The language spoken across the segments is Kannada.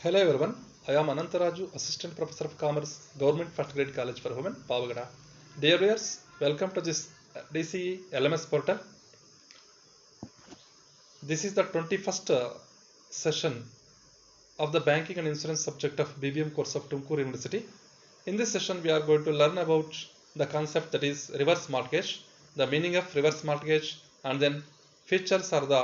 Hello everyone, I am Anantaraju, Assistant Professor of Commerce, Government First Grade College for Women, Pavagada. Dear viewers, welcome to this DCE LMS portal. This is the 21st session of the Banking and Insurance subject of BBM course of Tumkur University. In this session, we are going to learn about the concept that is reverse mortgage, the meaning of reverse mortgage, and then features are the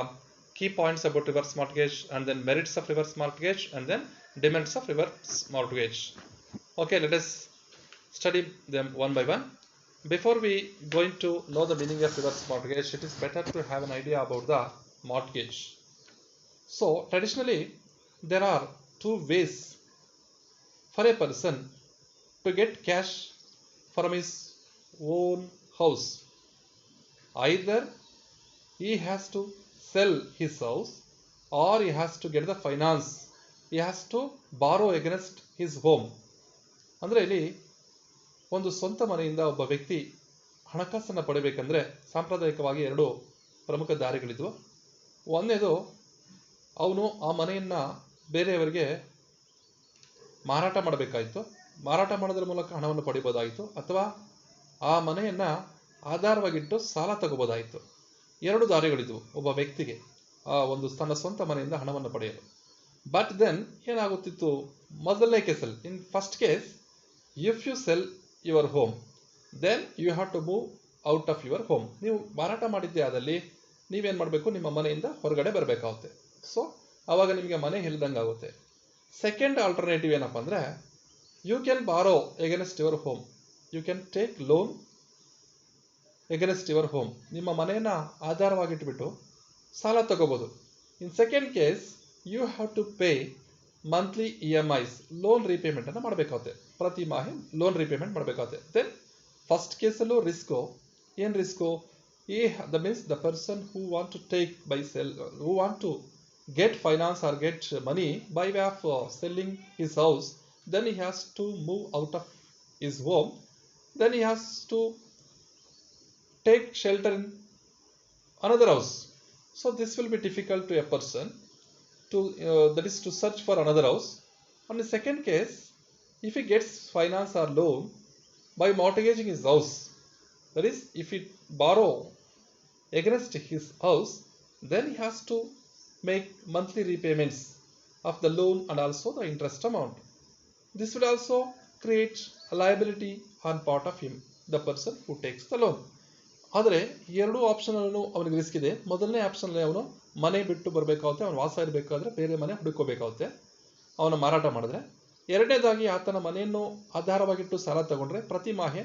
key points about reverse mortgage, and then merits of reverse mortgage, and then demerits of reverse mortgage. Okay, let us study them one by one. Before we going to know the meaning of reverse mortgage, it is better to have an idea about the mortgage. So traditionally, there are two ways for a person to get cash from his own house. Either he has to sell his house or he has to get the finance. He has to borrow against his home. ಅಂದರೆ ಇಲ್ಲಿ ಒಂದು ಸ್ವಂತ ಮನೆಯಿಂದ ಒಬ್ಬ ವ್ಯಕ್ತಿ ಹಣಕಾಸನ್ನು ಪಡೆಯಬೇಕಂದ್ರೆ ಸಾಂಪ್ರದಾಯಿಕವಾಗಿ ಎರಡು ಪ್ರಮುಖ ದಾರಿಗಳಿದ್ವು. ಒಂದನೇದು ಅವನು ಆ ಮನೆಯನ್ನು ಬೇರೆಯವರಿಗೆ ಮಾರಾಟ ಮಾಡಬೇಕಾಯಿತು. ಮಾರಾಟ ಮಾಡೋದ್ರ ಮೂಲಕ ಹಣವನ್ನು ಪಡಿಬೋದಾಯಿತು, ಅಥವಾ ಆ ಮನೆಯನ್ನು ಆಧಾರವಾಗಿಟ್ಟು ಸಾಲ ತಗೋಬೋದಾಯಿತು. ಎರಡು ದಾರಿಗಳಿದ್ವು ಒಬ್ಬ ವ್ಯಕ್ತಿಗೆ ಆ ಒಂದು ತನ್ನ ಸ್ವಂತ ಮನೆಯಿಂದ ಹಣವನ್ನು ಪಡೆಯಲು. ಬಟ್ ದೆನ್ ಏನಾಗುತ್ತಿತ್ತು, ಮೊದಲನೇ ಕೇಸಲ್ಲಿ, in first case, if you sell your home then you have to move out of your home. ನೀವು ಮಾರಾಟ ಮಾಡಿದ್ದೆ ಆದಲ್ಲಿ ನೀವೇನು ಮಾಡಬೇಕು, ನಿಮ್ಮ ಮನೆಯಿಂದ ಹೊರಗಡೆ ಬರಬೇಕಾಗುತ್ತೆ. ಸೊ ಆವಾಗ ನಿಮಗೆ ಮನೆ ಇಲ್ದಂಗೆ ಆಗುತ್ತೆ. ಸೆಕೆಂಡ್ ಆಲ್ಟರ್ನೇಟಿವ್ ಏನಪ್ಪ ಅಂದರೆ, you can borrow against your home, you can take loan against your home. ನಿಮ್ಮ ಮನೆಯನ್ನು ಆಧಾರವಾಗಿಟ್ಬಿಟ್ಟು ಸಾಲ ತಗೋಬೋದು. In second case, you have to pay monthly EMIs, loan ರೀಪೇಮೆಂಟನ್ನು ಮಾಡಬೇಕಾಗುತ್ತೆ. ಪ್ರತಿ ಮಾಹಿ ಲೋನ್ ರೀಪೇಮೆಂಟ್ ಮಾಡಬೇಕಾಗುತ್ತೆ. ದೆನ್ ಫಸ್ಟ್ ಕೇಸಲ್ಲೂ ರಿಸ್ಕು. ಏನು risk? The means the person who want to take buy sell, who want to get finance or get money by way of selling his house, then he has to move out of his home, then he has to take shelter in another house. So this will be difficult to a person to that is to search for another house. On the second case, if he gets finance or loan by mortgaging his house, that is if he borrow against his house, then he has to make monthly repayments of the loan and also the interest amount. This would also create a liability on part of him, the person who takes the loan. ಆದರೆ ಎರಡು ಆಪ್ಷನ್ ಅಲ್ಲೂ ಅವನಿಗೆ ರಿಸ್ಕ್ ಇದೆ. ಮೊದಲನೇ ಆಪ್ಷನಲ್ಲಿ ಅವನು ಮನೆ ಬಿಟ್ಟು ಬರಬೇಕಾಗುತ್ತೆ, ಅವನು ವಾಸ ಇರಬೇಕಾದ್ರೆ ಬೇರೆ ಮನೆ ಹುಡುಕೋಬೇಕಾಗುತ್ತೆ ಅವನು ಮಾರಾಟ ಮಾಡಿದ್ರೆ. ಎರಡನೇದಾಗಿ ಆತನ ಮನೆಯನ್ನು ಆಧಾರವಾಗಿಟ್ಟು ಸಾಲ ತಗೊಂಡ್ರೆ ಪ್ರತಿ ಮಾಹೆ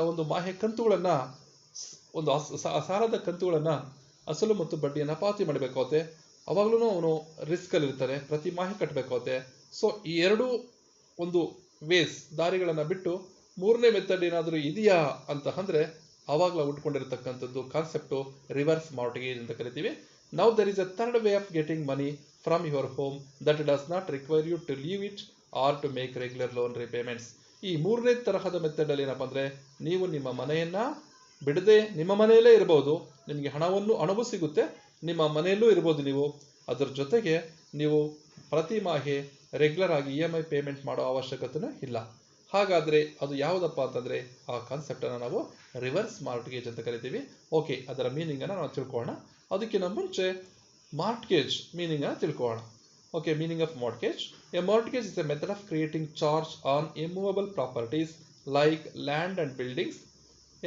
ಒಂದು ಮಾಹೆ ಕಂತುಗಳನ್ನು, ಒಂದು ಸಾಲದ ಕಂತುಗಳನ್ನು, ಅಸಲು ಮತ್ತು ಬಡ್ಡಿಯನ್ನು ಪಾವತಿ ಮಾಡಬೇಕಾಗುತ್ತೆ. ಅವಾಗಲೂ ಅವನು ರಿಸ್ಕಲ್ಲಿ ಇರ್ತಾರೆ, ಪ್ರತಿ ಮಾಹೆ ಕಟ್ಟಬೇಕಾಗುತ್ತೆ. ಸೊ ಈ ಎರಡೂ ಒಂದು ವೇಸ್, ದಾರಿಗಳನ್ನು ಬಿಟ್ಟು ಮೂರನೇ ಮೆಥಡ್ ಏನಾದರೂ ಇದೆಯಾ ಅಂತ ಅಂದರೆ ಆವಾಗಲೂ ಉಟ್ಕೊಂಡಿರ್ತಕ್ಕಂಥದ್ದು ಕಾನ್ಸೆಪ್ಟು ರಿವರ್ಸ್ ಮಾರ್ಟ್ಗೇಜ್ ಅಂತ ಕರಿತೀವಿ. Now there is a third way of getting money from your home that does not require you to leave it or to make regular loan repayments. ಈ ಮೂರನೇ ತರಹದ ಮೆಥಡಲ್ಲಿ ಏನಪ್ಪ ಅಂದರೆ, ನೀವು ನಿಮ್ಮ ಮನೆಯನ್ನು ಬಿಡದೆ ನಿಮ್ಮ ಮನೆಯಲ್ಲೇ ಇರ್ಬೋದು, ನಿಮಗೆ ಹಣವೂ ಸಿಗುತ್ತೆ, ನಿಮ್ಮ ಮನೆಯಲ್ಲೂ ಇರ್ಬೋದು ನೀವು. ಅದರ ಜೊತೆಗೆ ನೀವು ಪ್ರತಿ ಮಾಹೆ ರೆಗ್ಯುಲರ್ ಆಗಿ EMI ಪೇಮೆಂಟ್ ಮಾಡೋ ಅವಶ್ಯಕತೆಯೂ ಇಲ್ಲ. ಹಾಗಾದರೆ ಅದು ಯಾವುದಪ್ಪ ಅಂತಂದರೆ ಆ ಕಾನ್ಸೆಪ್ಟನ್ನು ನಾವು ರಿವರ್ಸ್ ಮಾರ್ಟ್ಗೇಜ್ ಅಂತ ಕರಿತೀವಿ. ಓಕೆ, ಅದರ ಮೀನಿಂಗನ್ನು ನಾವು ತಿಳ್ಕೊಳ್ಳೋಣ. ಅದಕ್ಕಿಂತ ಮುಂಚೆ ಮಾರ್ಟ್ಗೇಜ್ ಮೀನಿಂಗನ್ನು ತಿಳ್ಕೊಳ್ಳೋಣ. Okay, meaning of mortgage. A mortgage is A method of creating charge on immovable properties like land and buildings.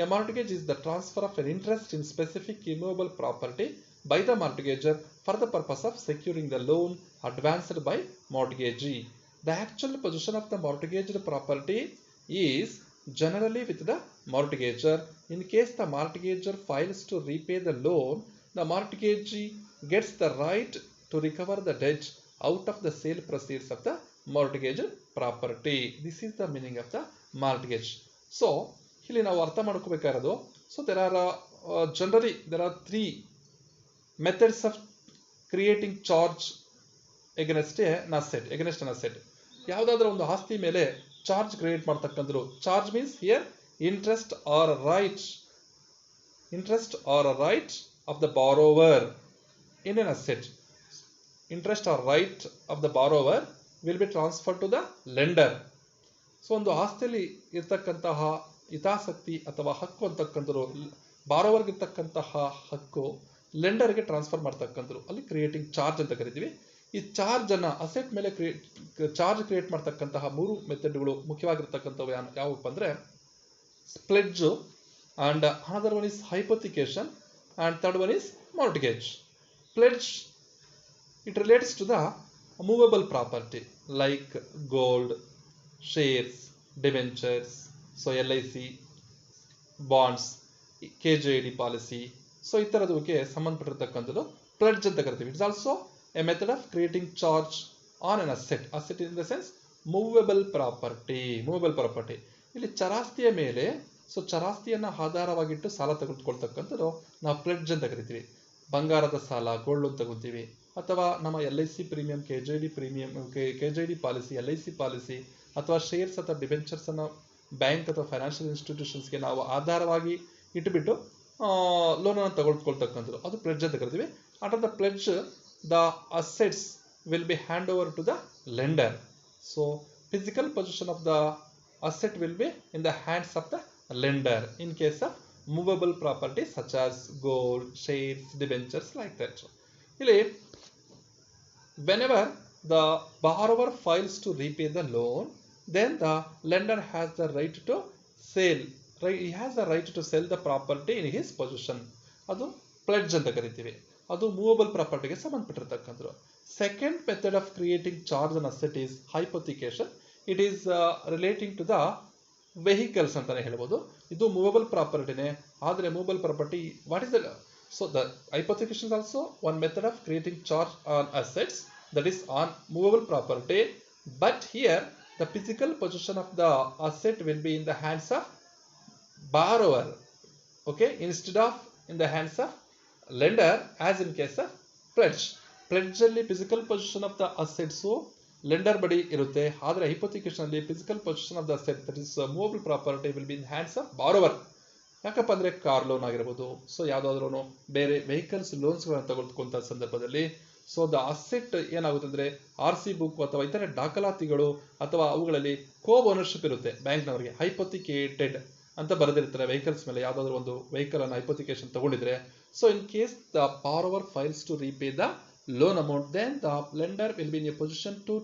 A mortgage is the transfer of an interest in specific immovable property by the mortgager for the purpose of securing the loan advanced by mortgagee. The actual possession of the mortgaged property is generally with the mortgager. In case the mortgager fails to repay the loan, the mortgagee gets the right to recover the debt out of the sale proceeds of the mortgaged property. This is the meaning of the mortgage. So ಇಲ್ಲಿ ನಾವು ಅರ್ಥ ಮಾಡ್ಕೋಬೇಕಾಗಿರೋದು, so there are three methods of creating charge against an asset. ಯಾವುದಾದ್ರೂ ಒಂದು ಆಸ್ತಿ ಮೇಲೆ ಚಾರ್ಜ್ ಕ್ರಿಯೇಟ್ ಮಾಡ್ತಕ್ಕಂಥದ್ದು. Charge means here interest or right of the borrower in an asset. Interest or right of the borrower will be transfer to the lender. So ಒಂದು ಆಸ್ತಿಯಲ್ಲಿ ಇರ್ತಕ್ಕಂತಹ ಹಿತಾಸಕ್ತಿ ಅಥವಾ ಹಕ್ಕು ಅಂತಕ್ಕಂಥದ್ದು ಬಾರೋವರ್ಗೆ ಇರ್ತಕ್ಕಂತಹ ಹಕ್ಕು ಲೆಂಡರ್ಗೆ ಟ್ರಾನ್ಸ್ಫರ್ ಮಾಡ್ತಕ್ಕಂಥದ್ದು ಅಲ್ಲಿ ಕ್ರಿಯೇಟಿಂಗ್ ಚಾರ್ಜ್ ಅಂತ ಕರಿತೀವಿ. ಈ ಚಾರ್ಜ್ ಅನ್ನ ಅಸೆಟ್ ಮೇಲೆ ಚಾರ್ಜ್ ಕ್ರಿಯೇಟ್ ಮಾಡ್ತಕ್ಕಂತಹ 3 ಮೆಥಡ್ಗಳು ಮುಖ್ಯವಾಗಿರ್ತಕ್ಕಂಥವು ಯಾವಪ್ಪ ಅಂದ್ರೆ pledge, and another one is hypothecation, and third one is mortgage. Pledge, it relates to the movable property like gold, shares, debentures, so LIC, bonds, KJD policy. So ಇತರದಕ್ಕೆ ಸಂಬಂಧಪಟ್ಟಿರತಕ್ಕಂಥದ್ದು ಪ್ಲೆಡ್ಜ್ ಅಂತ ಕರಿತೀವಿ. It's also a method of creating charge on an asset. Asset in the sense movable property. Movable property ಇಲ್ಲಿ ಚರಾಸ್ತಿಯ ಮೇಲೆ, ಸೊ ಚರಾಸ್ತಿಯನ್ನ ಆಧಾರವಾಗಿಟ್ಟು ಸಾಲ ತೆಗೆದುಕೊಳ್ತಕ್ಕಂಥದ್ದು ನಾವು ಪ್ಲೆಡ್ಜ್ ಅಂತ ಕರಿತೀವಿ. ಬಂಗಾರದ ಸಾಲ, ಗೋಲ್ಡ್ ಲೋನ್ ತಗೋತೀವಿ, ಅಥವಾ ನಮ್ಮ LIC premium, KJD policy, LIC policy, ಅಥವಾ ಶೇರ್ಸ್ ಅಥವಾ ಡಿಬೆಂಚರ್ಸ್ ಅನ್ನ ಬ್ಯಾಂಕ್ ಅಥವಾ ಫೈನಾನ್ಷಿಯಲ್ ಇನ್ಸ್ಟಿಟ್ಯೂಷನ್ಸ್ಗೆ ನಾವು ಆಧಾರವಾಗಿ ಇಟ್ಟುಬಿಟ್ಟು ಲೋನ್ ಅನ್ನು ತಗೊಳ್ಕೊಳ್ತಕ್ಕಂಥದ್ದು ಅದು ಪ್ಲೆಡ್ಜ್ ಅಂತ ಕರಿತೀವಿ. Under the pledge the assets will be hand over to the lender. So physical position of the asset will be in the hands of the lender in case of movable properties such as gold, shares, debentures, like that. ಇಲ್ಲಿ whenever the borrower fails to repay the loan, then the lender has the right to sell. He has the right to sell the property in his possession. ಅದು pledge ಅಂತ ಕರಿತೀವಿ. ಅದು ಮೂವಬಲ್ ಪ್ರಾಪರ್ಟಿಗೆ ಸಂಬಂಧಪಟ್ಟಿರತಕ್ಕಂಥದ್ದು. Second method of creating charge on asset is hypothecation. It is relating to the vehicles ಅಂತಾನೆ ಹೇಳ್ಬೋದು. ಇದು ಮೂವಬಲ್ ಪ್ರಾಪರ್ಟಿನೇ, ಆದರೆ movable property what is the so the hypothecation also one method of creating charge on assets that is on movable property, but here the physical position of the asset will be in the hands of borrower, okay, instead of in the hands of lender as in case of pledge. Pledge ಅಲ್ಲಿ physical position of the assets lender ಬಳಿ ಇರುತ್ತೆ, ಆದರೆ ಹೈಪೋಥಿಕೇಶನ್ ಅಲ್ಲಿ physical position of the asset that is movable property will be in hands of borrower. ಯಾಕಪ್ಪ ಅಂದ್ರೆ ಕಾರ್ ಲೋನ್ ಆಗಿರಬಹುದು, ಸೊ ಯಾವ್ದಾದ್ರು ಬೇರೆ ವೆಹಿಕಲ್ಸ್ ಲೋನ್ಸ್ ಗಳನ್ನ ತಗೊಳ್ಕೊಂತ ಸಂದರ್ಭದಲ್ಲಿ ಸೊ ದ ಅಸೆಟ್ ಏನಾಗುತ್ತೆ ಅಂದ್ರೆ RC ಬುಕ್ ಅಥವಾ ಇತರೆ ದಾಖಲಾತಿಗಳು ಅಥವಾ ಅವುಗಳಲ್ಲಿ ಕೋ ಓನರ್ಶಿಪ್ ಇರುತ್ತೆ ಬ್ಯಾಂಕ್ನವರಿಗೆ. ಹೈಪೋಥಿಕೇಟೆಡ್ ಅಂತ ಬರೆದಿರ್ತಾರೆ ವೆಹಿಕಲ್ಸ್ ಮೇಲೆ. ಯಾವ್ದಾದ್ರು ಒಂದು ವೆಹಿಕಲ್ ಅನ್ನು ಹೈಪೋಥಿಕೇಶನ್ ತಗೊಂಡಿದ್ರೆ, so in case the borrower fails to repay the loan amount, then the lender will be in a position to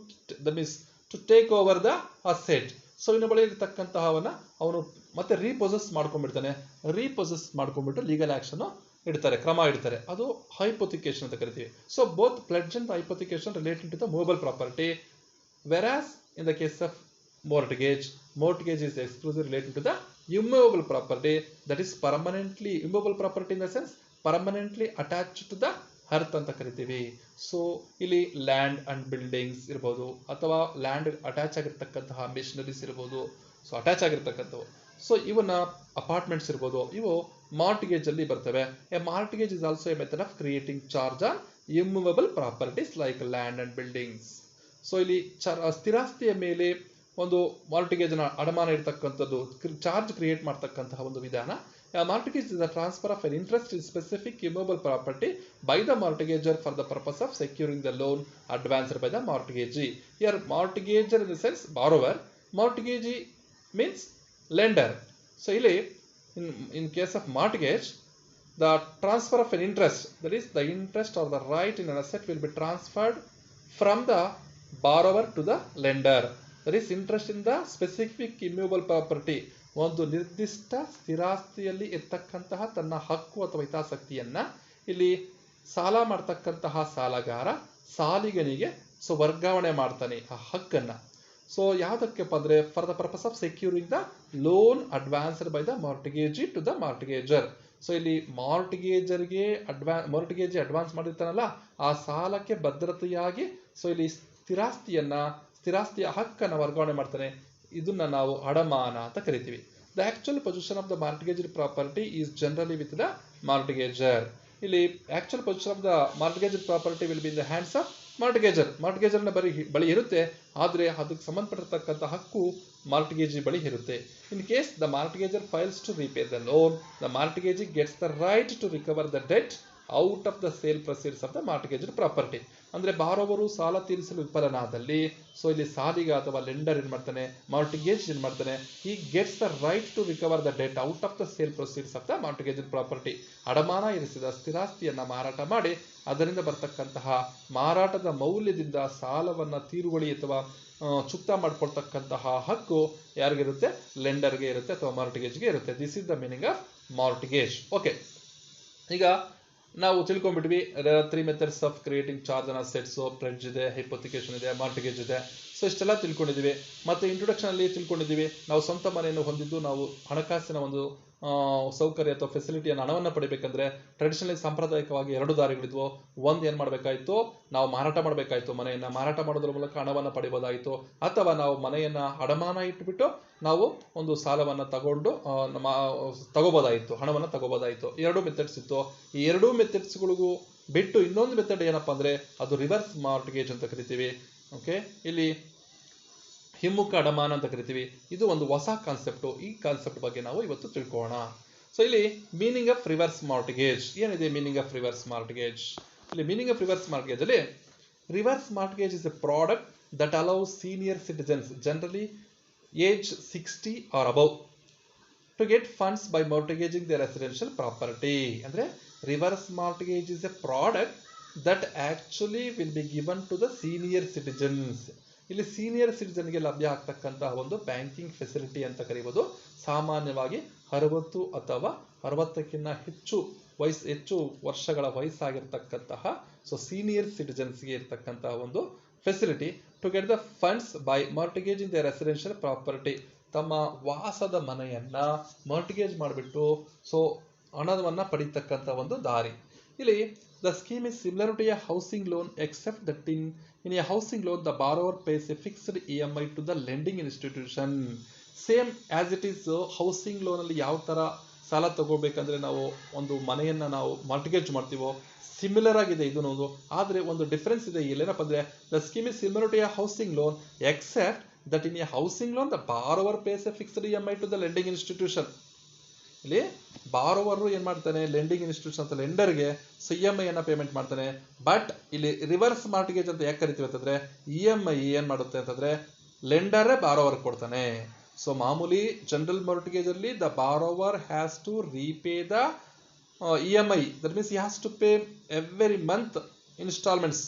that means to take over the asset. So ಇನ್ನು ಬಳಿ ಇರತಕ್ಕಂತಹವನ್ನ ಅವನು ಮತ್ತೆ ರೀಪೊಸೆಸ್ ಮಾಡ್ಕೊಂಡ್ಬಿಡ್ತಾನೆ. ರೀಪೊಸೆಸ್ ಮಾಡ್ಕೊಂಡ್ಬಿಟ್ಟು ಲೀಗಲ್ ಆಕ್ಷನ್ ಇಡ್ತಾರೆ, ಕ್ರಮ ಇಡ್ತಾರೆ. ಅದು ಹೈಪೋಥಿಕೇಶನ್ ಅಂತ ಕರಿತೀವಿ. So both pledge and hypothecation related to the movable property, whereas in the case of mortgage is exclusively related to the immovable property, that is permanently immovable property in the sense permanently attached to the earth ಅಂತ ಕರಿತೀವಿ. ಸೊ ಇಲ್ಲಿ ಲ್ಯಾಂಡ್ ಅಂಡ್ ಬಿಲ್ಡಿಂಗ್ಸ್ ಇರ್ಬೋದು, ಅಥವಾ ಲ್ಯಾಂಡ್ ಅಟ್ಯಾಚ್ ಆಗಿರ್ತಕ್ಕಂತಹ ಮಿಷನರೀಸ್ ಇರ್ಬೋದು, ಸೊ ಅಟ್ಯಾಚ್ ಆಗಿರ್ತಕ್ಕಂಥವು. ಸೊ ಇವನ್ನ ಅಪಾರ್ಟ್ಮೆಂಟ್ಸ್ ಇರ್ಬೋದು, ಇವು ಮಾರ್ಟ್ಗೇಜ್ ಅಲ್ಲಿ ಬರ್ತವೆ. A mortgage is also a method of creating charge on immovable properties like land and buildings. So ಇಲ್ಲಿ ಸ್ಥಿರಾಸ್ತಿಯ ಮೇಲೆ ಒಂದು ಮಾರ್ಟ್ಗೇಜ್ ನ ಅಡಮಾನ ಇರ್ತಕ್ಕಂಥದ್ದು ಚಾರ್ಜ್ ಕ್ರಿಯೇಟ್ ಮಾಡ್ತಕ್ಕಂತಹ ಒಂದು ವಿಧಾನ. Mortgage is the transfer of an interest in specific immobile property by the mortgager for the purpose of securing the loan advanced by the mortgagee. Here mortgager in the sense borrower, mortgagee means lender. So in case of mortgage, the transfer of an interest, that is the interest or the right in an asset will be transferred from the borrower to the lender. That is interest in the specific immobile property. ಒಂದು ನಿರ್ದಿಷ್ಟ ಸ್ಥಿರಾಸ್ತಿಯಲ್ಲಿ ಇರ್ತಕ್ಕಂತಹ ತನ್ನ ಹಕ್ಕು ಅಥವಾ ಹಿತಾಸಕ್ತಿಯನ್ನ ಇಲ್ಲಿ ಸಾಲ ಮಾಡ್ತಕ್ಕಂತಹ ಸಾಲಗಾರ ಸಾಲಿಗನಿಗೆ ಸೊ ವರ್ಗಾವಣೆ ಮಾಡ್ತಾನೆ ಆ ಹಕ್ಕನ್ನ. ಸೊ ಯಾವ್ದಕ್ಕೆಪ್ಪ ಅಂದ್ರೆ for the purpose of securing the loan advanced by the mortgagee to the mortgagor. So ಇಲ್ಲಿ ಮಾರ್ಟ್ಗೇಜರ್ಗೆ ಮಾರ್ಟ್ಗೇಜಿ ಅಡ್ವಾನ್ಸ್ ಮಾಡಿರ್ತಾನಲ್ಲ ಆ ಸಾಲಕ್ಕೆ ಭದ್ರತೆಯಾಗಿ ಸೊ ಇಲ್ಲಿ ಸ್ಥಿರಾಸ್ತಿಯ ಹಕ್ಕನ್ನ ವರ್ಗಾವಣೆ ಮಾಡ್ತಾನೆ. ಇದನ್ನ ನಾವು ಅಡಮಾನ ಅಂತ ಕರಿತೀವಿ. The actual position of the mortgaged property is generally with the mortgagor. ಇಲ್ಲಿ actual position of the mortgaged property will be in the hands of mortgagor ನ ಬಳಿ ಇರುತ್ತೆ, ಆದ್ರೆ ಅದಕ್ಕೆ ಸಂಬಂಧಪಟ್ಟಿರ್ತಕ್ಕಂಥ ಹಕ್ಕು ಮಾರ್ಟ್ಗೇಜಿ ಬಳಿ ಇರುತ್ತೆ. In case the mortgagor fails to repay the loan, the mortgagee gets the right to recover the debt out of the sale proceeds of the mortgage property. ಅಂದ್ರೆ ಬಾರೋವರು ಸಾಲ ತೀರಿಸಲು ವಿಫಲನಾದಲ್ಲಿ, ಸೊ ಇಲ್ಲಿ ಸಾಲಿಗ ಅಥವಾ ಲೆಂಡರ್ ಏನ್ ಮಾಡ್ತಾನೆ, ಮಾರ್ಟ್ಗೇಜ್ ಏನ್ ಮಾಡ್ತಾನೆ, he gets the right to recover the debt out of the sale proceeds of the mortgage property. ಅಡಮಾನ ಇರಿಸಿದ ಸ್ಥಿರಾಸ್ತಿಯನ್ನ ಮಾರಾಟ ಮಾಡಿ ಅದರಿಂದ ಬರ್ತಕ್ಕಂತಹ ಮಾರಾಟದ ಮೌಲ್ಯದಿಂದ ಸಾಲವನ್ನ ತೀರುವಳಿ ಅಥವಾ ಚುಕ್ತ ಮಾಡ್ಕೊಳ್ತಕ್ಕಂತಹ ಹಕ್ಕು ಯಾರಿಗಿರುತ್ತೆ, ಲೆಂಡರ್ಗೆ ಇರುತ್ತೆ ಅಥವಾ ಮಾರ್ಟ್ಗೇಜ್ಗೆ ಇರುತ್ತೆ. This is the meaning of mortgage. Okay, ಈಗ ನಾವು ತಿಳ್ಕೊಂಡ್ಬಿಟ್ವಿ 3 methods of creating charge on assets, pledge ಇದೆ, ಹೈಪೋಥಿಕೇಶನ್ ಇದೆ, ಮಾರ್ಟ್ಗೇಜ್ ಇದೆ. ಸೊ ಇಷ್ಟೆಲ್ಲ ತಿಳ್ಕೊಂಡಿದ್ದೀವಿ. ಮತ್ತೆ ಇಂಟ್ರೊಡಕ್ಷನ್ ಅಲ್ಲಿ ತಿಳ್ಕೊಂಡಿದ್ದೀವಿ ನಾವು ಸ್ವಂತ ಮನೆಯನ್ನು ಹೊಂದಿದ್ದು ನಾವು ಹಣಕಾಸಿನ ಒಂದು ಸೌಕರ್ಯ ಅಥವಾ ಫೆಸಿಲಿಟಿಯನ್ನು ಹಣವನ್ನು ಪಡಿಬೇಕಂದ್ರೆ ಟ್ರೆಡಿಷನಲಿ ಸಾಂಪ್ರದಾಯಿಕವಾಗಿ 2 ದಾರಿಗಳಿದ್ವು. ಒಂದು ಏನ್ ಮಾಡಬೇಕಾಯ್ತು, ನಾವು ಮಾರಾಟ ಮಾಡಬೇಕಾಯ್ತು, ಮನೆಯನ್ನ ಮಾರಾಟ ಮಾಡೋದ್ರ ಮೂಲಕ ಹಣವನ್ನು ಪಡಿಬೋದಾಯಿತು, ಅಥವಾ ನಾವು ಮನೆಯನ್ನ ಅಡಮಾನ ಇಟ್ಬಿಟ್ಟು ನಾವು ಒಂದು ಸಾಲವನ್ನ ತಗೋಬೋದಾಯಿತು, ಹಣವನ್ನು ತಗೋಬೋದಾಯಿತು. 2 ಮೆಥಡ್ಸ್ ಇತ್ತು. ಈ 2 ಮೆಥಡ್ಸ್ಗಳಿಗೂ ಬಿಟ್ಟು ಇನ್ನೊಂದು ಮೆಥಡ್ ಏನಪ್ಪಾ ಅಂದ್ರೆ ಅದು ರಿವರ್ಸ್ ಮಾರ್ಟ್ಗೇಜ್ ಅಂತ ಕರಿತೀವಿ. ಓಕೆ, ಇಲ್ಲಿ ಹಿಮ್ಮುಖ ಅಡಮಾನ ಅಂತ ಕರಿತೀವಿ. ಇದು ಒಂದು ಹೊಸ ಕಾನ್ಸೆಪ್ಟ್. ಈ ಕಾನ್ಸೆಪ್ಟ್ ಬಗ್ಗೆ ನಾವು ಇವತ್ತು ತಿಳ್ಕೊಳ್ಳೋಣ. ಸೊ ಇಲ್ಲಿ ಮೀನಿಂಗ್ ಆಫ್ ರಿವರ್ಸ್ ಮಾರ್ಟ್ಗೇಜ್ ಏನಿದೆ, ಮೀನಿಂಗ್ ಆಫ್ ರಿವರ್ಸ್ ಮಾರ್ಟ್ಗೇಜ್. ಇಲ್ಲಿ ಮೀನಿಂಗ್ ಆಫ್ ರಿವರ್ಸ್ ಮಾರ್ಟ್ಗೇಜ್ ಅಲ್ಲಿ reverse mortgage is a product that allows senior citizens generally age 60 or above to get funds by mortgaging their residential property. ಅಂದ್ರೆ reverse mortgage is a product that actually will be given to the senior citizens. ಇಲ್ಲಿ ಸೀನಿಯರ್ ಸಿಟಿಜನ್ಗೆ ಲಭ್ಯ ಆಗ್ತಕ್ಕಂತಹ ಒಂದು ಬ್ಯಾಂಕಿಂಗ್ ಫೆಸಿಲಿಟಿ ಅಂತ ಕರೀಬಹುದು. ಸಾಮಾನ್ಯವಾಗಿ 60 ಅಥವಾ 60ಕ್ಕಿಂತ ಹೆಚ್ಚು ವರ್ಷಗಳ ವಯಸ್ಸಾಗಿರ್ತಕ್ಕಂತಹ ಸೊ ಸೀನಿಯರ್ ಸಿಟಿಜನ್ಸ್ಗೆ ಇರ್ತಕ್ಕಂತಹ ಒಂದು facility to get the funds by mortgaging the residential property. ತಮ್ಮ ವಾಸದ ಮನೆಯನ್ನ ಮಾರ್ಟ್ಗೇಜ್ ಮಾಡಿಬಿಟ್ಟು ಸೊ ಹಣವನ್ನ ಪಡಿತಕ್ಕಂಥ ಒಂದು ದಾರಿ. ಇಲ್ಲಿ the scheme is similar to a housing loan except that in a housing loan the borrower pays a fixed EMI to the lending institution. Same as it is housing loan ಅಲ್ಲಿ ಯಾವ ತರ ಸಾಲ ತಗೋಬೇಕಂದ್ರೆ ನಾವು ಒಂದು ಮನೆಯನ್ನ ನಾವು ಮಾರ್ಟ್ಗೇಜ್ ಮಾಡ್ತೀವೋ ಸಿಮಿಲರ್ ಆಗಿದೆ ಇದನ್ನೊಂದು. ಆದ್ರೆ ಒಂದು ಡಿಫರೆನ್ಸ್ ಇದೆ. ಇಲ್ಲೇನಪ್ಪ ಅಂದ್ರೆ the scheme is similar to a housing loan except that in a housing loan the borrower pays a fixed EMI to the lending institution. ಇಲ್ಲಿ ಬಾರೋವರು ಏನ್ ಮಾಡ್ತಾನೆ, ಲೆಂಡಿಂಗ್ ಇನ್ಸ್ಟಿಟ್ಯೂಷನ್ ಅಂತ ಲೆಂಡರ್ಗೆ EMI ಅನ್ನ ಪೇಮೆಂಟ್ ಮಾಡ್ತಾನೆ. ಬಟ್ ಇಲ್ಲಿ ರಿವರ್ಸ್ ಮಾರ್ಟ್ಗೇಜ್ ಅಂತ ಯಾಕೆ ಕರಿತೀವಿ ಅಂತಂದ್ರೆ EMI ಏನ್ ಮಾಡುತ್ತೆ ಅಂತಂದ್ರೆ ಲೆಂಡರೇ ಬಾರೋವರ್ ಕೊಡ್ತಾನೆ. ಸೊ ಮಾಮೂಲಿ ಜನರಲ್ ಮಾರ್ಟ್ಗೇಜ್ ಅಲ್ಲಿ the borrower has to repay the EMI. That means he has to pay every month installments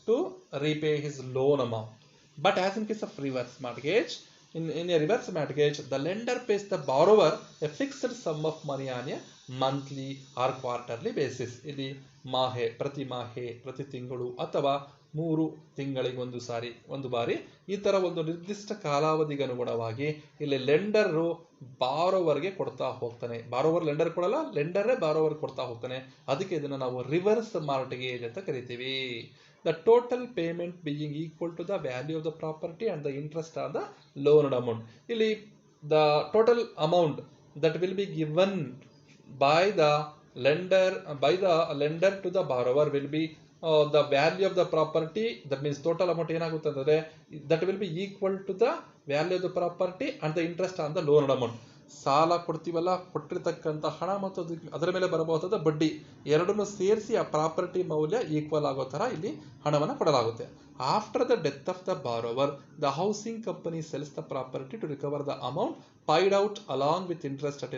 to repay his loan amount. But as in case of reverse mortgage, in a reverse mortgage, the lender pays the borrower a fixed sum of money on a monthly or quarterly basis. ಇಲ್ಲಿ ಪ್ರತಿ ತಿಂಗಳು ಅಥವಾ 3 ತಿಂಗಳಿಗೆ ಒಂದು ಬಾರಿ ಈ ತರ ಒಂದು ನಿರ್ದಿಷ್ಟ ಕಾಲಾವಧಿಗೆ ಅನುಗುಣವಾಗಿ ಇಲ್ಲಿ ಲೆಂಡರ್ ಬಾರೋವರ್ಗೆ ಕೊಡ್ತಾ ಹೋಗ್ತಾನೆ. ಬಾರೋವರ್ ಲೆಂಡರ್ ಕೊಡಲ್ಲ, ಲೆಂಡರೇ ಬಾರೋವರ್ ಕೊಡ್ತಾ ಹೋಗ್ತಾನೆ. ಅದಕ್ಕೆ ಇದನ್ನ ನಾವು ರಿವರ್ಸ್ ಮಾರ್ಟ್ಗೇಜ್ ಅಂತ ಕರಿತೀವಿ. The total payment being equal to the value of the property and the interest on the loaned amount. ಇಲ್ಲಿ the total amount that will be given by the lender to the borrower will be the value of the property. That means total amount ಏನಾಗುತ್ತೆ ಅಂತಂದ್ರೆ that will be equal to the value of the property and the interest on the loaned amount. ಸಾಲ ಕೊಡ್ತೀವಲ್ಲ, ಕೊಟ್ಟಿರ್ತಕ್ಕಂಥ ಹಣ ಮತ್ತು ಅದರ ಮೇಲೆ ಬರಬಹುದಾದ ಬಡ್ಡಿ ಎರಡನ್ನು ಸೇರಿಸಿ ಆ ಪ್ರಾಪರ್ಟಿ ಮೌಲ್ಯ ಈಕ್ವಲ್ ಆಗೋ ತರ ಇಲ್ಲಿ ಹಣವನ್ನು ಕೊಡಲಾಗುತ್ತೆ. After the death of the borrower the housing company sells the property to recover the amount paid out along with interest at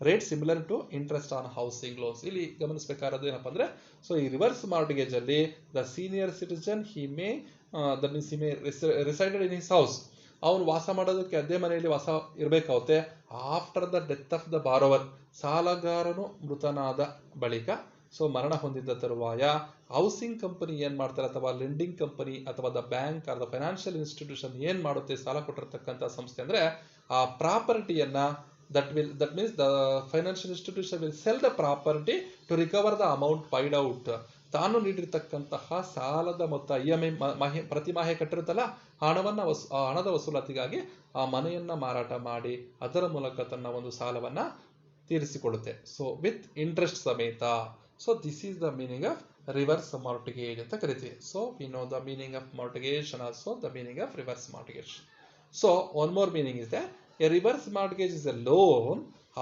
rate similar to interest on housing loans. ಇಲ್ಲಿ ಗಮನಿಸಬೇಕಾದ ಏನಪ್ಪಾ ಅಂದ್ರೆ ಸೊ ಈ ರಿವರ್ಸ್ ಮಾರ್ಟ್ಗೇಜ್ ಅಲ್ಲಿ the senior citizen he may resided in his house. ಅವನು ವಾಸ ಮಾಡೋದಕ್ಕೆ ಅದೇ ಮನೆಯಲ್ಲಿ ವಾಸ ಇರಬೇಕಾಗುತ್ತೆ. After the death of the borrower ಸಾಲಗಾರನು ಮೃತನಾದ ಬಳಿಕ ಸೊ ಮರಣ ಹೊಂದಿದ್ದ ತರುವಾಯ ಹೌಸಿಂಗ್ ಕಂಪನಿ ಏನ್ ಮಾಡ್ತಾರೆ ಅಥವಾ ಲೆಂಡಿಂಗ್ ಕಂಪನಿ ಅಥವಾ the bank are the financial institution ಏನ್ ಮಾಡುತ್ತೆ, ಸಾಲ ಕೊಟ್ಟಿರ್ತಕ್ಕಂಥ ಸಂಸ್ಥೆ ಅಂದ್ರೆ ಆ ಪ್ರಾಪರ್ಟಿಯನ್ನ that means the financial institution will sell the property to recover the amount paid out. ತಾನು ನೀಡಿರ್ತಕ್ಕಂತಹ ಸಾಲದ ಮೊತ್ತ EMI ಪ್ರತಿ ಮಾಹೆ ಕಟ್ಟಿರುತ್ತಲ್ಲ ಹಣದ ವಸೂಲಾತಿಗಾಗಿ ಆ ಮನೆಯನ್ನ ಮಾರಾಟ ಮಾಡಿ ಅದರ ಮೂಲಕ ತನ್ನ ಒಂದು ಸಾಲವನ್ನ ತೀರಿಸಿಕೊಳ್ಳುತ್ತೆ. ಸೊ ವಿತ್ ಇಂಟ್ರೆಸ್ಟ್ ಸಮೇತ. So this is the meaning of reverse mortgage ಅಂತ ಕರಿತೀವಿ. So we know the meaning of mortgage and also the meaning of reverse mortgage. So one more meaning is that a reverse mortgage is a loan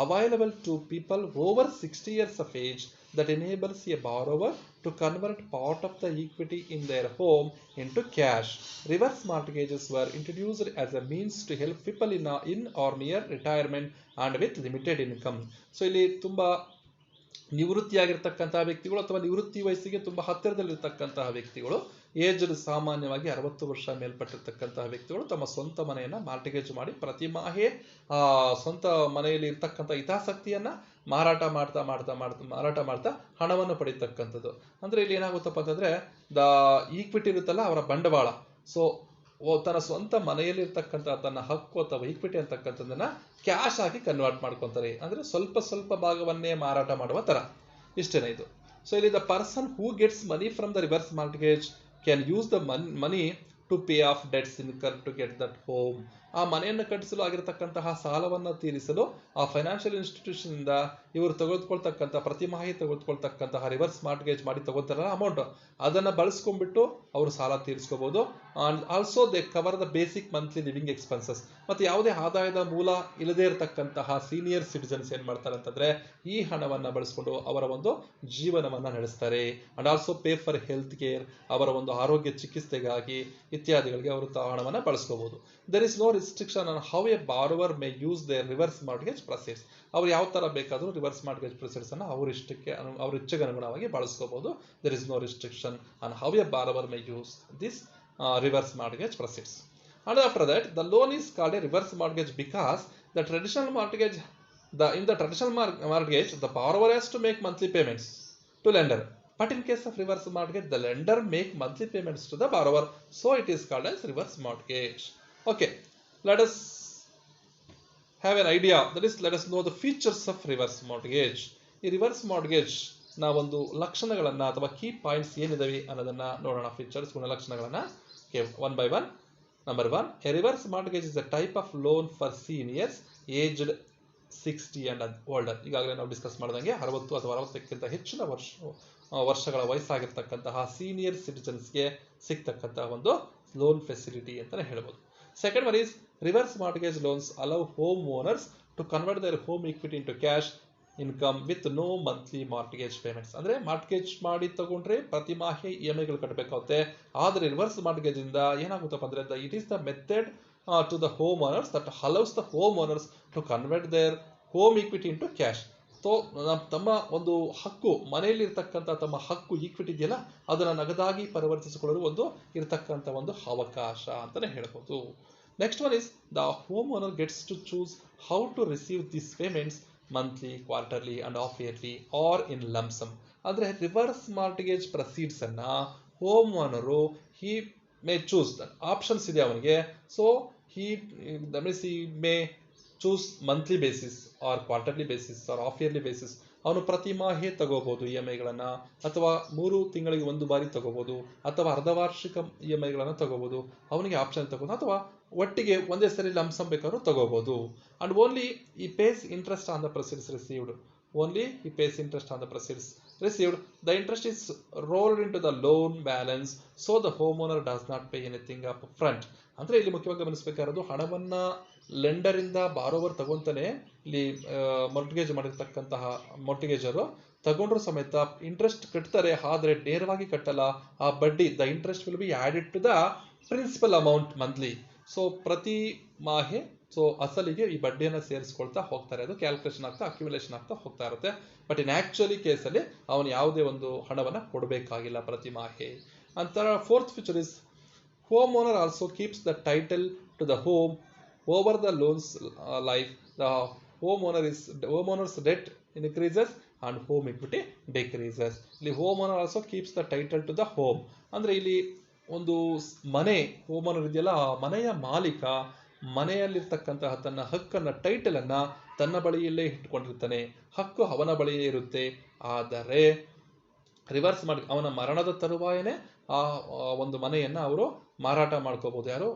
available to people over 60 years of age that enables a borrower to convert part of the equity in their home into cash. Reverse mortgages were introduced as a means to help people in or near retirement and with limited income. So ಇಲ್ಲಿ ತುಂಬಾ ನಿವೃತ್ತಿಯಾಗಿರ್ತಕ್ಕಂತಹ ವ್ಯಕ್ತಿಗಳು ಅಥವಾ ನಿವೃತ್ತಿ ವಯಸ್ಸಿಗೆ ತುಂಬಾ ಹತ್ತಿರದಲ್ಲಿರ್ತಕ್ಕಂತಹ ವ್ಯಕ್ತಿಗಳು, ಏಜ್ಡ್ ಸಾಮಾನ್ಯವಾಗಿ 60 ವರ್ಷ ಮೇಲ್ಪಟ್ಟಿರ್ತಕ್ಕಂತಹ ವ್ಯಕ್ತಿಗಳು ತಮ್ಮ ಸ್ವಂತ ಮನೆಯನ್ನ ಮಾರ್ಟಿಗೇಜ್ ಮಾಡಿ ಪ್ರತಿ ಮಾಹೆ ಸ್ವಂತ ಮನೆಯಲ್ಲಿ ಇರ್ತಕ್ಕಂಥ ಹಿತಾಸಕ್ತಿಯನ್ನ ಮಾರಾಟ ಮಾಡ್ತಾ ಹಣವನ್ನು ಪಡೀತಕ್ಕಂಥದ್ದು. ಅಂದ್ರೆ ಇಲ್ಲಿ ಏನಾಗುತ್ತಪ್ಪ ಅಂತಂದ್ರೆ ಈಕ್ವಿಟಿ ಇರುತ್ತಲ್ಲ, ಅವರ ಬಂಡವಾಳ, ಸೊ ತನ್ನ ಸ್ವಂತ ಮನೆಯಲ್ಲಿ ಇರ್ತಕ್ಕಂಥ ತನ್ನ ಹಕ್ಕು ಅಥವಾ ಈಕ್ವಿಟಿ ಅಂತಕ್ಕಂಥದ್ದನ್ನ ಕ್ಯಾಶ್ ಆಗಿ ಕನ್ವರ್ಟ್ ಮಾಡ್ಕೊಂತಾರೆ. ಅಂದ್ರೆ ಸ್ವಲ್ಪ ಭಾಗವನ್ನೇ ಮಾರಾಟ ಮಾಡುವ ತರ. ಇಷ್ಟೇನೆ ಇದು. ಸೊ ಇಲ್ಲಿ the person who gets money from the reverse mortgage can use the money to pay off debts incur to get that home. ಆ ಮನೆಯನ್ನು ಕಟ್ಟಿಸಲು ಆಗಿರತಕ್ಕಂತಹ ಸಾಲವನ್ನು ತೀರಿಸಲು ಆ ಫೈನಾನ್ಷಿಯಲ್ ಇನ್ಸ್ಟಿಟ್ಯೂಷನ್ ಇಂದ ಇವರು ತೆಗೆದುಕೊಳ್ತಕ್ಕಂಥ ಪ್ರತಿ ಮಾಹಿತಿ ತೆಗೆದುಕೊಳ್ತಕ್ಕಂತಹ ರಿವರ್ಸ್ ಮಾರ್ಟ್ಗೇಜ್ ಮಾಡಿ ತಗೋತಾರಲ್ಲ ಅಮೌಂಟ್, ಅದನ್ನ ಬಳಸ್ಕೊಂಡ್ಬಿಟ್ಟು ಅವರು ಸಾಲ ತೀರಿಸ್ಕೋಬಹುದು. And also they cover the basic monthly living expenses. ಮತ್ತೆ ಯಾವುದೇ ಆದಾಯದ ಮೂಲ ಇಲ್ಲದೆ ಇರತಕ್ಕಂತಹ ಸೀನಿಯರ್ ಸಿಟಿಸನ್ಸ್ ಏನ್ ಮಾಡ್ತಾರೆ ಅಂತಂದ್ರೆ ಈ ಹಣವನ್ನ ಬಳಸ್ಕೊಂಡು ಅವರ ಒಂದು ಜೀವನವನ್ನ ನಡೆಸ್ತಾರೆ. And also pay for health care, ಅವರ ಒಂದು ಆರೋಗ್ಯ ಚಿಕಿತ್ಸೆಗಾಗಿ ಇತ್ಯಾದಿಗಳಿಗೆ ಅವರು ಹಣವನ್ನ ಬಳಸ್ಕೋಬಹುದು. There is no restriction on how a borrower may use their reverse mortgage proceeds. ಅವರು ಯಾವ ತರ ಬೇಕಾದರೂ ರಿವರ್ಸ್ ಮಾರ್ಟ್ಗೇಜ್ ಪ್ರೊಸೀಡ್ಸ್ ಅನ್ನು ಅವ್ರ ಇಚ್ಛೆಗೆ ಅನುಗುಣವಾಗಿ ಬಳಸ್ಕೋಬಹುದು. There is no restriction on how a borrower may use this reverse mortgage proceeds. And after that, the loan is called a reverse mortgage because the traditional mortgage, in the traditional mortgage, the borrower has to make monthly payments to lender. But in case of reverse mortgage, the lender make monthly payments to the borrower. So it is called as reverse mortgage. Okay, let us have an idea. That is, let us know the features of reverse mortgage. ಈ ರಿವರ್ಸ್ ಮಾರ್ಟ್ಗೇಜ್ ನ ಒಂದು ಲಕ್ಷಣಗಳನ್ನ ಅಥವಾ ಕೀ ಪಾಯಿಂಟ್ಸ್ ಏನಿದಾವೆ ಅನ್ನೋದನ್ನ ನೋಡೋಣ. ಫೀಚರ್ಸ್ ಗುಣಲಕ್ಷಣಗಳನ್ನ one by one. Number 1, a reverse mortgage is a type of loan for seniors aged 60 and older. ಈಗಾಗಲೇ ನಾವು ಡಿಸ್ಕಸ್ ಮಾಡಿದಂಗೆ 60 ಅಥವಾ 60ಕ್ಕಿಂತ ಹೆಚ್ಚಿನ ವರ್ಷಗಳ ವಯಸ್ಸಾಗಿರ್ತಕ್ಕಂತಹ ಸೀನಿಯರ್ ಸಿಟಿಜನ್ಸ್ಗೆ ಸಿಗ್ತಕ್ಕಂತಹ ಒಂದು ಲೋನ್ ಫೆಸಿಲಿಟಿ ಅಂತಾನೆ ಹೇಳ್ಬೋದು. Second one is reverse mortgage loans allow home owners to convert their home equity into cash income with no monthly mortgage payments. ಅಂದ್ರೆ ಮಾರ್ಟ್ಗೇಜ್ ಮಾಡಿ ತಗೊಂಡ್ರೆ ಪ್ರತಿ ಮಾಹೆ EMI ಗಳು ಕಟ್ಟಬೇಕಾಗುತ್ತೆ. ಆದ್ರೆ ರಿವರ್ಸ್ ಮಾರ್ಟ್ಗೇಜ್ ಇಂದ ಏನಾಗುತ್ತಪ್ಪ ಅಂದ್ರೆ it is the method to the homeowners that allows the homeowners to convert their home equity into cash. So ತಮ್ಮ ಒಂದು ಹಕ್ಕು, ಮನೆಯಲ್ಲಿ ಇರ್ತಕ್ಕಂಥ ತಮ್ಮ ಹಕ್ಕು ಈಕ್ವಿಟಿ ಇದೆಯಲ್ಲ ಅದನ್ನ ನಗದಾಗಿ ಪರಿವರ್ತಿಸಿಕೊಳ್ಳಲು ಒಂದು ಇರತಕ್ಕಂಥ ಒಂದು ಅವಕಾಶ ಅಂತಾನೆ ಹೇಳ್ಬೋದು. Next one is the home owner gets to choose how to receive this payments monthly, quarterly and half yearly or in lump sum. ಅಂದ್ರೆ ರಿವರ್ಸ್ ಮಾರ್ಟ್ಗೇಜ್ ಪ್ರೊಸೀಡ್ಸ್ ಅನ್ನ home owner he may choose, options ಇದೆ ಅವನಿಗೆ. So he may choose monthly basis or quarterly basis or half yearly basis. ಅವನು ಪ್ರತಿ ಮಾಹೆ ತಗೋಬಹುದು EMI ಗಳನ್ನ, ಅಥವಾ 3 ತಿಂಗಳಿಗೆ ಒಂದು ಬಾರಿ ತಗೋಬಹುದು, ಅಥವಾ ಅರ್ಧ ವಾರ್ಷಿಕ EMI ಗಳನ್ನ ತಗೋಬಹುದು. ಅವನಿಗೆ ಆಪ್ಷನ್ ತಗೋಬಹುದು, ಅಥವಾ ಒಟ್ಟಿಗೆ ಒಂದೇ ಸರಿ ಲಂಸಮ್ ಬೇಕಾದ್ರೂ ತಗೋಬಹುದು. ಅಂಡ್ ಓನ್ಲಿ ಈ pays interest on the proceeds received. Only he pays interest on the proceeds received. The interest is rolled into the loan balance, so the homeowner does not pay anything up front. ಅಂದ್ರೆ ಇಲ್ಲಿ ಮುಖ್ಯವಾಗಿ ಗಮನಿಸಬೇಕಾಗಿರೋದು, ಹಣವನ್ನ ಲೆಂಡರ್ ಇಂದ ಬಾರೋವರ್ ತಗೊಂತಾನೆ. ಇಲ್ಲಿ ಮಾರ್ಟ್ಗೇಜ್ ಮಾಡಿರ್ತಕ್ಕಂತಹ ಮಾರ್ಟ್ಗೇಜರು ತಗೊಂಡ್ರು ಸಮೇತ ಇಂಟ್ರೆಸ್ಟ್ ಕಟ್ತಾರೆ, ಆದ್ರೆ ನೇರವಾಗಿ ಕಟ್ಟಲ್ಲ. ಆ ಬಡ್ಡಿ, the interest will be added to the principal amount monthly. So ಪ್ರತಿ ಮಾಹೆ ಅಸಲಿಗೆ ಈ ಬಡ್ಡಿಯನ್ನು ಸೇರಿಸ್ಕೊಳ್ತಾ ಹೋಗ್ತಾರೆ. ಅದು ಕ್ಯಾಲ್ಕುಲೇಷನ್ ಆಗ್ತಾ ಅಕ್ಯುಮುಲೇಷನ್ ಆಗ್ತಾ ಹೋಗ್ತಾ ಇರುತ್ತೆ. ಬಟ್ ಇನ್ ಆಕ್ಚುಲಿ ಕೇಸಲ್ಲಿ ಅವನು ಯಾವುದೇ ಒಂದು ಹಣವನ್ನ ಕೊಡಬೇಕಾಗಿಲ್ಲ ಪ್ರತಿ ಮಾಹೆ ಅಂತ. Fourth feature is home owner also keeps the title to the home over the loans life. The home owners debt increases and home equity decreases. ಇಲ್ಲಿ home owner also keeps the title to the home. ಅಂದ್ರೆ ಇಲ್ಲಿ ಒಂದು ಮನೆ, ಹೋಮ್ ಓನರ್ ಇದೆಯಲ್ಲ, ಆ ಮನೆಯ ಮಾಲೀಕ ಮನೆಯಲ್ಲಿರ್ತಕ್ಕಂತಹ ತನ್ನ ಹಕ್ಕನ್ನ, ಟೈಟಲ್ ಅನ್ನ ತನ್ನ ಬಳಿಯಲ್ಲೇ ಇಟ್ಕೊಂಡಿರ್ತಾನೆ. ಹಕ್ಕು ಅವನ ಬಳಿಯೇ ಇರುತ್ತೆ. ಆದರೆ ರಿವರ್ಸ್ ಮಾಡಿ ಅವನ ಮರಣದ ತರುವಾಯನೇ ಆ ಒಂದು ಮನೆಯನ್ನ ಅವರು ಮಾರಾಟ ಮಾಡ್ಕೋಬಹುದು, ಯಾರು?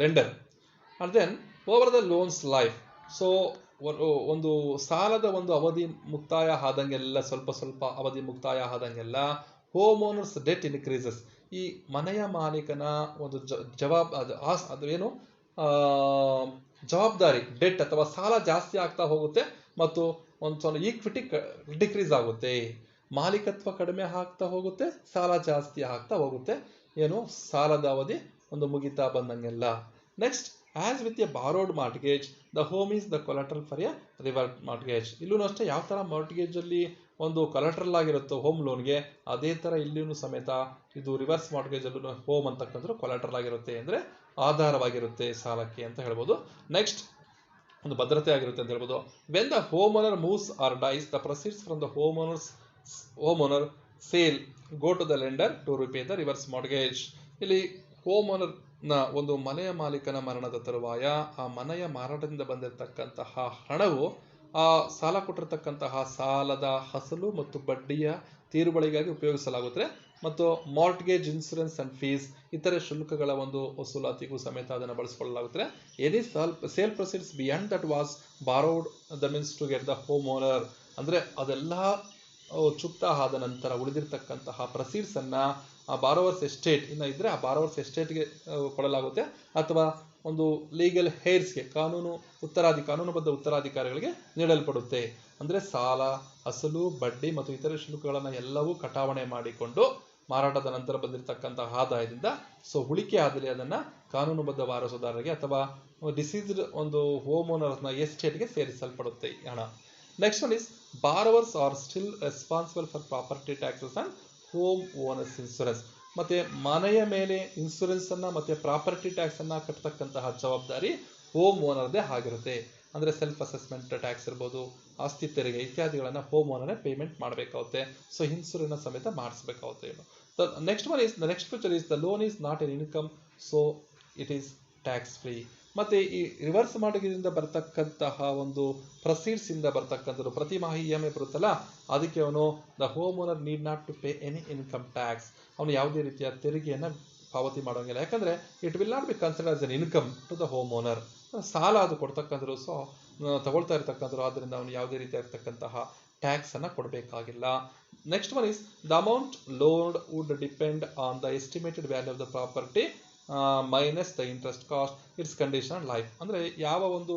Lender. And then over the loans life. So ಒಂದು ಸಾಲದ ಒಂದು ಅವಧಿ ಮುಕ್ತಾಯ ಆದಂಗೆಲ್ಲ, ಸ್ವಲ್ಪ ಅವಧಿ ಮುಕ್ತಾಯ ಆದಂಗೆಲ್ಲ ಹೋಮ್ ಓನರ್ಸ್ ಡೆಟ್ ಇನ್ಕ್ರೀಸಸ್. ಈ ಮನೆಯ ಮಾಲೀಕನ ಒಂದು ಅದು ಏನು ಜವಾಬ್ದಾರಿ, ಡೆಟ್ ಅಥವಾ ಸಾಲ ಜಾಸ್ತಿ ಆಗ್ತಾ ಹೋಗುತ್ತೆ. ಮತ್ತು ಒಂದು ಸ್ವಲ್ಪ ಈಕ್ವಿಟಿ ಡಿಕ್ರೀಸ್ ಆಗುತ್ತೆ, ಮಾಲೀಕತ್ವ ಕಡಿಮೆ ಆಗ್ತಾ ಹೋಗುತ್ತೆ, ಸಾಲ ಜಾಸ್ತಿ ಆಗ್ತಾ ಹೋಗುತ್ತೆ, ಏನು ಸಾಲದ ಅವಧಿ ಒಂದು ಮುಗಿತಾ ಬಂದಂಗೆಲ್ಲ. Next, as with a borrowed mortgage the home is the collateral for a reverse mortgage. ಇಲ್ಲೂ ಅಷ್ಟೇ ಯಾವ ಥರ ಮಾರ್ಟ್ಗೇಜ್ ಅಲ್ಲಿ ಒಂದು ಕೊಲಾಟ್ರಲ್ ಆಗಿರುತ್ತೋ ಹೋಮ್ ಲೋನ್ಗೆ, ಅದೇ ಥರ ಇಲ್ಲಿಯೂ ಸಮೇತ ಇದು ರಿವರ್ಸ್ ಮಾರ್ಟ್ಗೇಜ್ ಅಲ್ಲೂ ಹೋಮ್ ಅಂತಕ್ಕಂಥ ಕೊಲಾಟ್ರಲ್ ಆಗಿರುತ್ತೆ, ಅಂದರೆ ಆಧಾರವಾಗಿರುತ್ತೆ ಸಾಲಕ್ಕೆ ಅಂತ ಹೇಳ್ಬೋದು. ನೆಕ್ಸ್ಟ್, ಒಂದು ಭದ್ರತೆ ಆಗಿರುತ್ತೆ ಅಂತ ಹೇಳ್ಬೋದು. When the home owner moves or dies the proceeds from the home owner sale go to the lender to repay the reverse mortgage. ಇಲ್ಲಿ ಹೋಮ್ ಓನರ್ ನ ಒಂದು ಮನೆಯ ಮಾಲೀಕನ ಮರಣದ ತರುವಾಯ ಆ ಮನೆಯ ಮಾರಾಟದಿಂದ ಬಂದಿರತಕ್ಕಂತಹ ಹಣವು ಆ ಸಾಲ ಕೊಟ್ಟಿರತಕ್ಕಂತಹ ಸಾಲದ ಅಸಲು ಮತ್ತು ಬಡ್ಡಿಯ ತೀರುವಳಿಗಾಗಿ ಉಪಯೋಗಿಸಲಾಗುತ್ತೆ, ಮತ್ತು ಮಾರ್ಟ್ಗೇಜ್ ಇನ್ಸೂರೆನ್ಸ್ ಅಂಡ್ ಫೀಸ್ ಇತರೆ ಶುಲ್ಕಗಳ ಒಂದು ವಸೂಲಾತಿಗೂ ಸಮೇತ ಅದನ್ನು ಬಳಸಿಕೊಳ್ಳಲಾಗುತ್ತೆ. Any sale proceeds beyond that was borrowed the means to get the home owner, ಅಂದ್ರೆ ಅದೆಲ್ಲ ಚುಕ್ತ ಆದ ನಂತರ ಉಳಿದಿರ್ತಕ್ಕಂತಹ ಪ್ರೊಸೀಡ್ಸ್ ಅನ್ನ ಆ ಬಾರೋವರ್ಸ್ ಎಸ್ಟೇಟ್ ಇನ್ನ ಇದ್ರೆ ಆ ಬಾರೋವರ್ಸ್ ಎಸ್ಟೇಟ್ಗೆ ಕೊಡಲಾಗುತ್ತೆ, ಅಥವಾ ಒಂದು ಲೀಗಲ್ ಹೇರ್ಸ್ಗೆ ಕಾನೂನುಬದ್ಧ ಉತ್ತರಾಧಿಕಾರಿಗಳಿಗೆ ನೀಡಲ್ಪಡುತ್ತೆ. ಅಂದ್ರೆ ಸಾಲ, ಅಸಲು, ಬಡ್ಡಿ ಮತ್ತು ಇತರೆ ಶುಲ್ಕಗಳನ್ನು ಎಲ್ಲವೂ ಕಟಾವಣೆ ಮಾಡಿಕೊಂಡು ಮಾರಾಟದ ನಂತರ ಬಂದಿರತಕ್ಕಂತಹ ಆದಾಯದಿಂದ ಉಳಿಕೆ ಆದಲ್ಲಿ ಅದನ್ನ ಕಾನೂನುಬದ್ಧ ವಾರಸುದಾರರಿಗೆ ಅಥವಾ ಡಿಸೀಸ್ಡ್ ಒಂದು ಹೋಮ್ ಓನರ್ಸ್ನ ಎಸ್ಟೇಟ್ಗೆ ಸೇರಿಸಲ್ಪಡುತ್ತೆ ಹಣ. Next one is borrowers are still responsible for property taxes and home owners insurance. ಮತ್ತೆ ಮನೆಯ ಮೇಲೆ ಇನ್ಸೂರೆನ್ಸ್ ಅನ್ನ ಮತ್ತೆ ಪ್ರಾಪರ್ಟಿ ಟ್ಯಾಕ್ಸ್ ಅನ್ನ ಕಟ್ಟತಕ್ಕಂತಹ ಜವಾಬ್ದಾರಿ ಹೋಮ್ ಓನರ್ದೇ ಆಗಿರುತ್ತೆ. ಅಂದ್ರೆ ಸೆಲ್ಫ್ ಅಸೆಸ್ಮೆಂಟ್ ಟ್ಯಾಕ್ಸ್ ಇರ್ಬೋದು, ಆಸ್ತಿ ತೆರಿಗೆ ಇತ್ಯಾದಿಗಳನ್ನ ಹೋಮ್ ಓನರ್ ಪೇಮೆಂಟ್ ಮಾಡಬೇಕಾಗುತ್ತೆ. ಇನ್ಸೂರೆನ್ಸ್ ಸಮೇತ ಮಾಡಿಸಬೇಕಾಗುತ್ತೆ. Next one is the next feature is the loan is not an income, so it is tax free. ಮತ್ತೆ ಈ ರಿವರ್ಸ್ ಮಾರ್ಟ್ಗೇಜಿಂದ ಬರ್ತಕ್ಕಂತಹ ಒಂದು ಪ್ರೊಸೀಡ್ಸ್ ಇಂದ ಬರ್ತಕ್ಕಂಥದ್ದು ಪ್ರತಿ ಮಾಹಿ EMI ಬರುತ್ತಲ್ಲ, ಅದಕ್ಕೆ ಅವನು the home owner need not to pay any income tax, ಅವನು ಯಾವುದೇ ರೀತಿಯ ತೆರಿಗೆಯನ್ನ ಪಾವತಿ ಮಾಡೋಂಗಿಲ್ಲ. ಯಾಕಂದ್ರೆ it will not be consider as an income to the home owner. ಸಾಲ ಅದು ಕೊಡ್ತಕ್ಕಂಥದ್ದು, ತಗೊಳ್ತಾ ಇರ್ತಕ್ಕಂಥದ್ದು, ಆದ್ದರಿಂದ ಅವನು ಯಾವುದೇ ರೀತಿಯಾಗಿರ್ತಕ್ಕಂತಹ ಟ್ಯಾಕ್ಸ್ ಅನ್ನ ಕೊಡಬೇಕಾಗಿಲ್ಲ. Next one is the amount loaned would depend on the estimated value of the property minus the interest cost its condition on life. ಅಂದ್ರೆ ಯಾವ ಒಂದು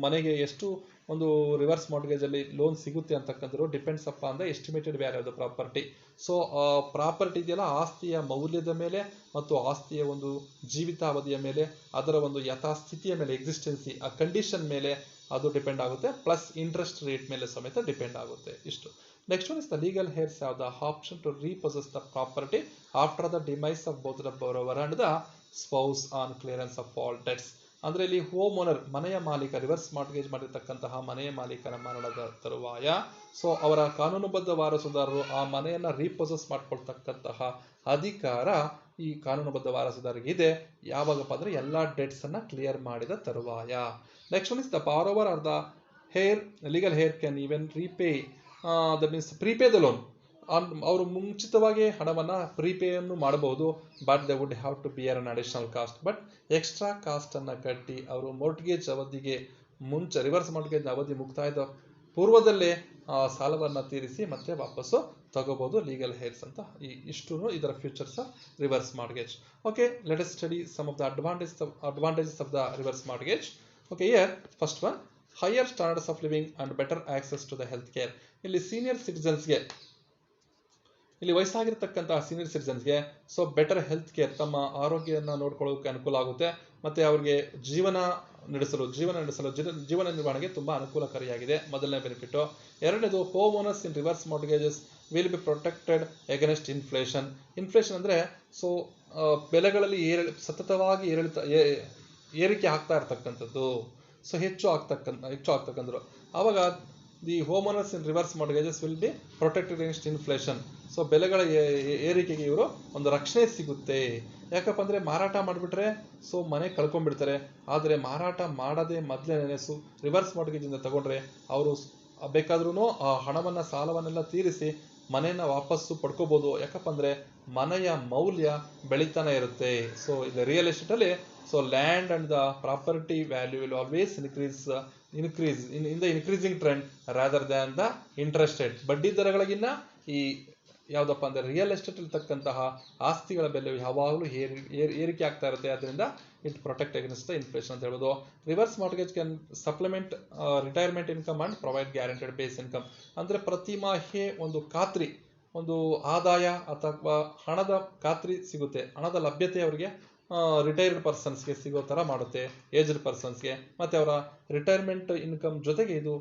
ಮನೆಗೆ ಎಷ್ಟು ಒಂದು ರಿವರ್ಸ್ ಮಾರ್ಟ್ಗೇಜ್ ಅಲ್ಲಿ ಲೋನ್ ಸಿಗುತ್ತೆ ಅಂತಕ್ಕಂಥದ್ದು depends up on the estimated value of the property. Property ಇದೆಯಲ್ಲ, ಆಸ್ತಿಯ ಮೌಲ್ಯದ ಮೇಲೆ ಮತ್ತು ಆಸ್ತಿಯ ಒಂದು ಜೀವಿತಾವಧಿಯ ಮೇಲೆ, ಅದರ ಒಂದು ಯಥಾಸ್ಥಿತಿಯ ಮೇಲೆ, ಎಕ್ಸಿಸ್ಟೆನ್ಸಿ ಆ ಕಂಡೀಷನ್ ಮೇಲೆ ಅದು ಡಿಪೆಂಡ್ ಆಗುತ್ತೆ, ಪ್ಲಸ್ ಇಂಟ್ರೆಸ್ಟ್ ರೇಟ್ ಮೇಲೆ ಸಮೇತ ಡಿಪೆಂಡ್ ಆಗುತ್ತೆ. ಇಷ್ಟು. Next one is the legal heirs have the option to repossess the property after the demise of both the borrower and the spouse on clearance of all debts. ಅಂದ್ರೆ ಇಲ್ಲಿ ಹೋಮ್ ಓನರ್ ಮನೆಯ ಮಾಲೀಕ ರಿವರ್ಸ್ ಮಾರ್ಟ್ಗೇಜ್ ಮಾಡಿರ್ತಕ್ಕಂತಹ ಮನೆಯ ಮಾಲೀಕನ ಮರಣದ ತರುವಾಯ ಅವರ ಕಾನೂನುಬದ್ಧ ವಾರಸುದಾರರು ಆ ಮನೆಯನ್ನ ರೀಪೊಸೆಸ್ ಮಾಡ್ಕೊಳ್ತಕ್ಕಂತಹ ಅಧಿಕಾರ ಈ ಕಾನೂನುಬದ್ಧ ವಾರಸುದಾರರಿಗೆ ಇದೆ. ಯಾವಾಗಪ್ಪ ಅಂದ್ರೆ ಎಲ್ಲಾ ಡೆಟ್ಸ್ ಅನ್ನ ಕ್ಲಿಯರ್ ಮಾಡಿದ ತರುವಾಯ. Next one is the borrower or the heir legal heir can even repay that means prepay the loan. ಅವರು ಮುಂಚಿತವಾಗಿ ಹಣವನ್ನ ಪ್ರೀಪೇಯನ್ನು ಮಾಡಬಹುದು, but they would have to bear an additional cost. But extra cost ಅನ್ನ ಕಟ್ಟಿ ಅವರು ಮಾರ್ಟ್ಗೇಜ್ ಅವಧಿಗೆ ಮುಂಚೆ ರಿವರ್ಸ್ ಮಾರ್ಟ್ಗೇಜ್ ಅವಧಿ ಮುಕ್ತಾಯದ ಪೂರ್ವದಲ್ಲೇ ಸಾಲವನ್ನ ತೀರಿಸಿ ಮತ್ತೆ ವಾಪಸ್ಸು ತಗೋಬಹುದು ಲೀಗಲ್ ಹೇರ್ಸ್ ಅಂತ. ಇಷ್ಟು ಇದರ futures of reverse mortgage. Okay, let us study some of the advantages of the reverse mortgage. Okay, here first one, higher standards of living and better access to the health care. ಇಲ್ಲಿ ಸೀನಿಯರ್ ಸಿಟಿಸನ್ಸ್ಗೆ, ಇಲ್ಲಿ ವಯಸ್ಸಾಗಿರ್ತಕ್ಕಂತಹ ಸೀನಿಯರ್ ಸಿಟಿಸನ್ಸ್ಗೆ ಬೆಟರ್ ಹೆಲ್ತ್ ಕೇರ್, ತಮ್ಮ ಆರೋಗ್ಯವನ್ನು ನೋಡ್ಕೊಳ್ಳೋಕೆ ಅನುಕೂಲ ಆಗುತ್ತೆ, ಮತ್ತೆ ಅವರಿಗೆ ಜೀವನ ನಿರ್ವಹಣೆಗೆ ತುಂಬಾ ಅನುಕೂಲಕಾರಿಯಾಗಿದೆ. ಮೊದಲನೇ ಬೆನಿಫಿಟ್. ಎರಡನೇದು, home owners in reverse mortgages will be protected against inflation. Inflation ಅಂದ್ರೆ ಬೆಲೆಗಳಲ್ಲಿ ಸತತವಾಗಿ ಏರಿಕೆ ಆಗ್ತಾ ಇರ್ತಕ್ಕಂಥದ್ದು, ಹೆಚ್ಚು ಆಗ್ತಕ್ಕಂಥದ್ದು. ಆವಾಗ the home owners in reverse mortgages will be protected against inflation. ಬೆಲೆಗಳ ಏರಿಕೆಗೆ ಇವರು ಒಂದು ರಕ್ಷಣೆ ಸಿಗುತ್ತೆ. ಯಾಕಪ್ಪ ಅಂದ್ರೆ ಮಾರಾಟ ಮಾಡಿಬಿಟ್ರೆ ಮನೆ ಕಳ್ಕೊಂಡ್ಬಿಡ್ತಾರೆ. ಆದರೆ ಮಾರಾಟ ಮಾಡದೆ ಮೊದಲೇ ರಿವರ್ಸ್ ಮಾರ್ಟ್ಗೇಜ್ ಇಂದ ತಗೊಂಡ್ರೆ ಅವರು ಬೇಕಾದ್ರೂ ಆ ಹಣವನ್ನ ಸಾಲವನ್ನೆಲ್ಲ ತೀರಿಸಿ ಮನೆಯನ್ನ ವಾಪಸ್ಸು ಪಡ್ಕೋಬಹುದು. ಯಾಕಪ್ಪ ಅಂದ್ರೆ ಮನೆಯ ಮೌಲ್ಯ ಬೆಳೀತಾನೆ ಇರುತ್ತೆ. ಇದು ರಿಯಲ್ ಎಸ್ಟೇಟ್ ಅಲ್ಲಿ land and the property value will always increase in the increasing trend rather than the interest rate. ಬಡ್ಡಿ ದರಗಳಿಗಿನ್ನ ಈ ಯಾವುದಪ್ಪ ಅಂದರೆ ರಿಯಲ್ ಎಸ್ಟೇಟ್ ಇರ್ತಕ್ಕಂತಹ ಆಸ್ತಿಗಳ ಬೆಲೆ ಯಾವಾಗಲೂ ಏರಿಕೆ ಆಗ್ತಾ ಇರುತ್ತೆ. ಅದರಿಂದ it protect against the inflation ಅಂತ ಹೇಳ್ಬೋದು. Reverse mortgage can supplement retirement income and provide guaranteed base income. ಅಂದರೆ ಪ್ರತಿ ಮಾಹೆ ಒಂದು ಖಾತ್ರಿ, ಒಂದು ಆದಾಯ ಅಥವಾ ಹಣದ ಖಾತ್ರಿ ಸಿಗುತ್ತೆ, ಹಣದ ಲಭ್ಯತೆ ಅವರಿಗೆ ರಿಟೈರ್ಡ್ ಪರ್ಸನ್ಸ್ಗೆ ಸಿಗೋ ಥರ ಮಾಡುತ್ತೆ, ಏಜ್ಡ್ ಪರ್ಸನ್ಸ್ಗೆ. ಮತ್ತು ಅವರ ರಿಟೈರ್ಮೆಂಟ್ ಇನ್ಕಮ್ ಜೊತೆಗೆ ಇದು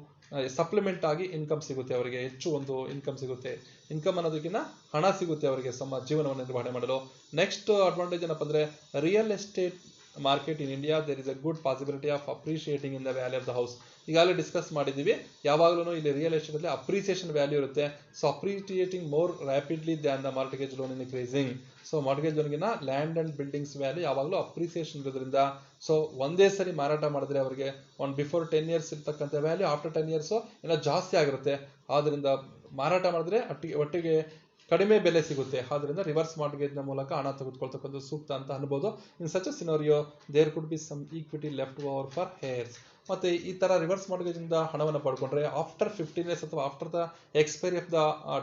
ಸಪ್ಲಿಮೆಂಟ್ ಆಗಿ ಇನ್ಕಮ್ ಸಿಗುತ್ತೆ, ಅವರಿಗೆ ಹೆಚ್ಚು ಒಂದು ಇನ್ಕಮ್ ಸಿಗುತ್ತೆ. ಇನ್ಕಮ್ ಅನ್ನೋದಕ್ಕಿಂತ ಹಣ ಸಿಗುತ್ತೆ ಅವರಿಗೆ ತಮ್ಮ ಜೀವನವನ್ನು ನಿರ್ವಹಣೆ ಮಾಡಲು. ನೆಕ್ಸ್ಟ್ ಅಡ್ವಾಂಟೇಜ್ ಏನಪ್ಪ ಅಂದರೆ real estate market in India there is a good possibility of appreciating in the value of the house. ಈಗಾಗಲೇ ಡಿಸ್ಕಸ್ ಮಾಡಿದ್ದೀವಿ, ಯಾವಾಗಲೂ ಇಲ್ಲಿ ರಿಯಲ್ ಎಸ್ಟೇಟಲ್ಲಿ ಅಪ್ರಿಸಿಯೇಷನ್ ವ್ಯಾಲ್ಯೂ ಇರುತ್ತೆ. So appreciating more rapidly than the mortgage loan in increasing. So mortgage ಲೋನ್ಗಿನ ಲ್ಯಾಂಡ್ ಆ್ಯಂಡ್ ಬಿಲ್ಡಿಂಗ್ಸ್ ವ್ಯಾಲ್ಯೂ ಯಾವಾಗಲೂ ಅಪ್ರಿಸಿಯೇಷನ್ ಇರೋದ್ರಿಂದ ಸೊ ಒಂದೇ ಸರಿ ಮಾರಾಟ ಮಾಡಿದ್ರೆ ಅವರಿಗೆ ಬಿಫೋರ್ 10 years ಇರ್ತಕ್ಕಂಥ ವ್ಯಾಲ್ಯೂ ಆಫ್ಟರ್ 10 years ಏನೋ ಜಾಸ್ತಿ ಆಗಿರುತ್ತೆ. ಆದ್ದರಿಂದ ಮಾರಾಟ ಮಾಡಿದ್ರೆ ಒಟ್ಟಿಗೆ ಕಡಿಮೆ ಬೆಲೆ ಸಿಗುತ್ತೆ. ಆದ್ದರಿಂದ ರಿವರ್ಸ್ ಮಾರ್ಟ್ಗೇಜ್ನ ಮೂಲಕ ಹಣ ತೆಗೆದುಕೊಳ್ತಕ್ಕಂಥ ಸೂಕ್ತ ಅಂತ ಅನ್ಬೋದು. In such scenario there could be some equity left over for heirs. ಮತ್ತು ಈ ಥರ ರಿವರ್ಸ್ ಮಾರ್ಟ್ಗೇಜಿಂದ ಹಣವನ್ನು ಪಡ್ಕೊಂಡ್ರೆ ಆಫ್ಟರ್ 15 years ಅಥವಾ after the expiry of the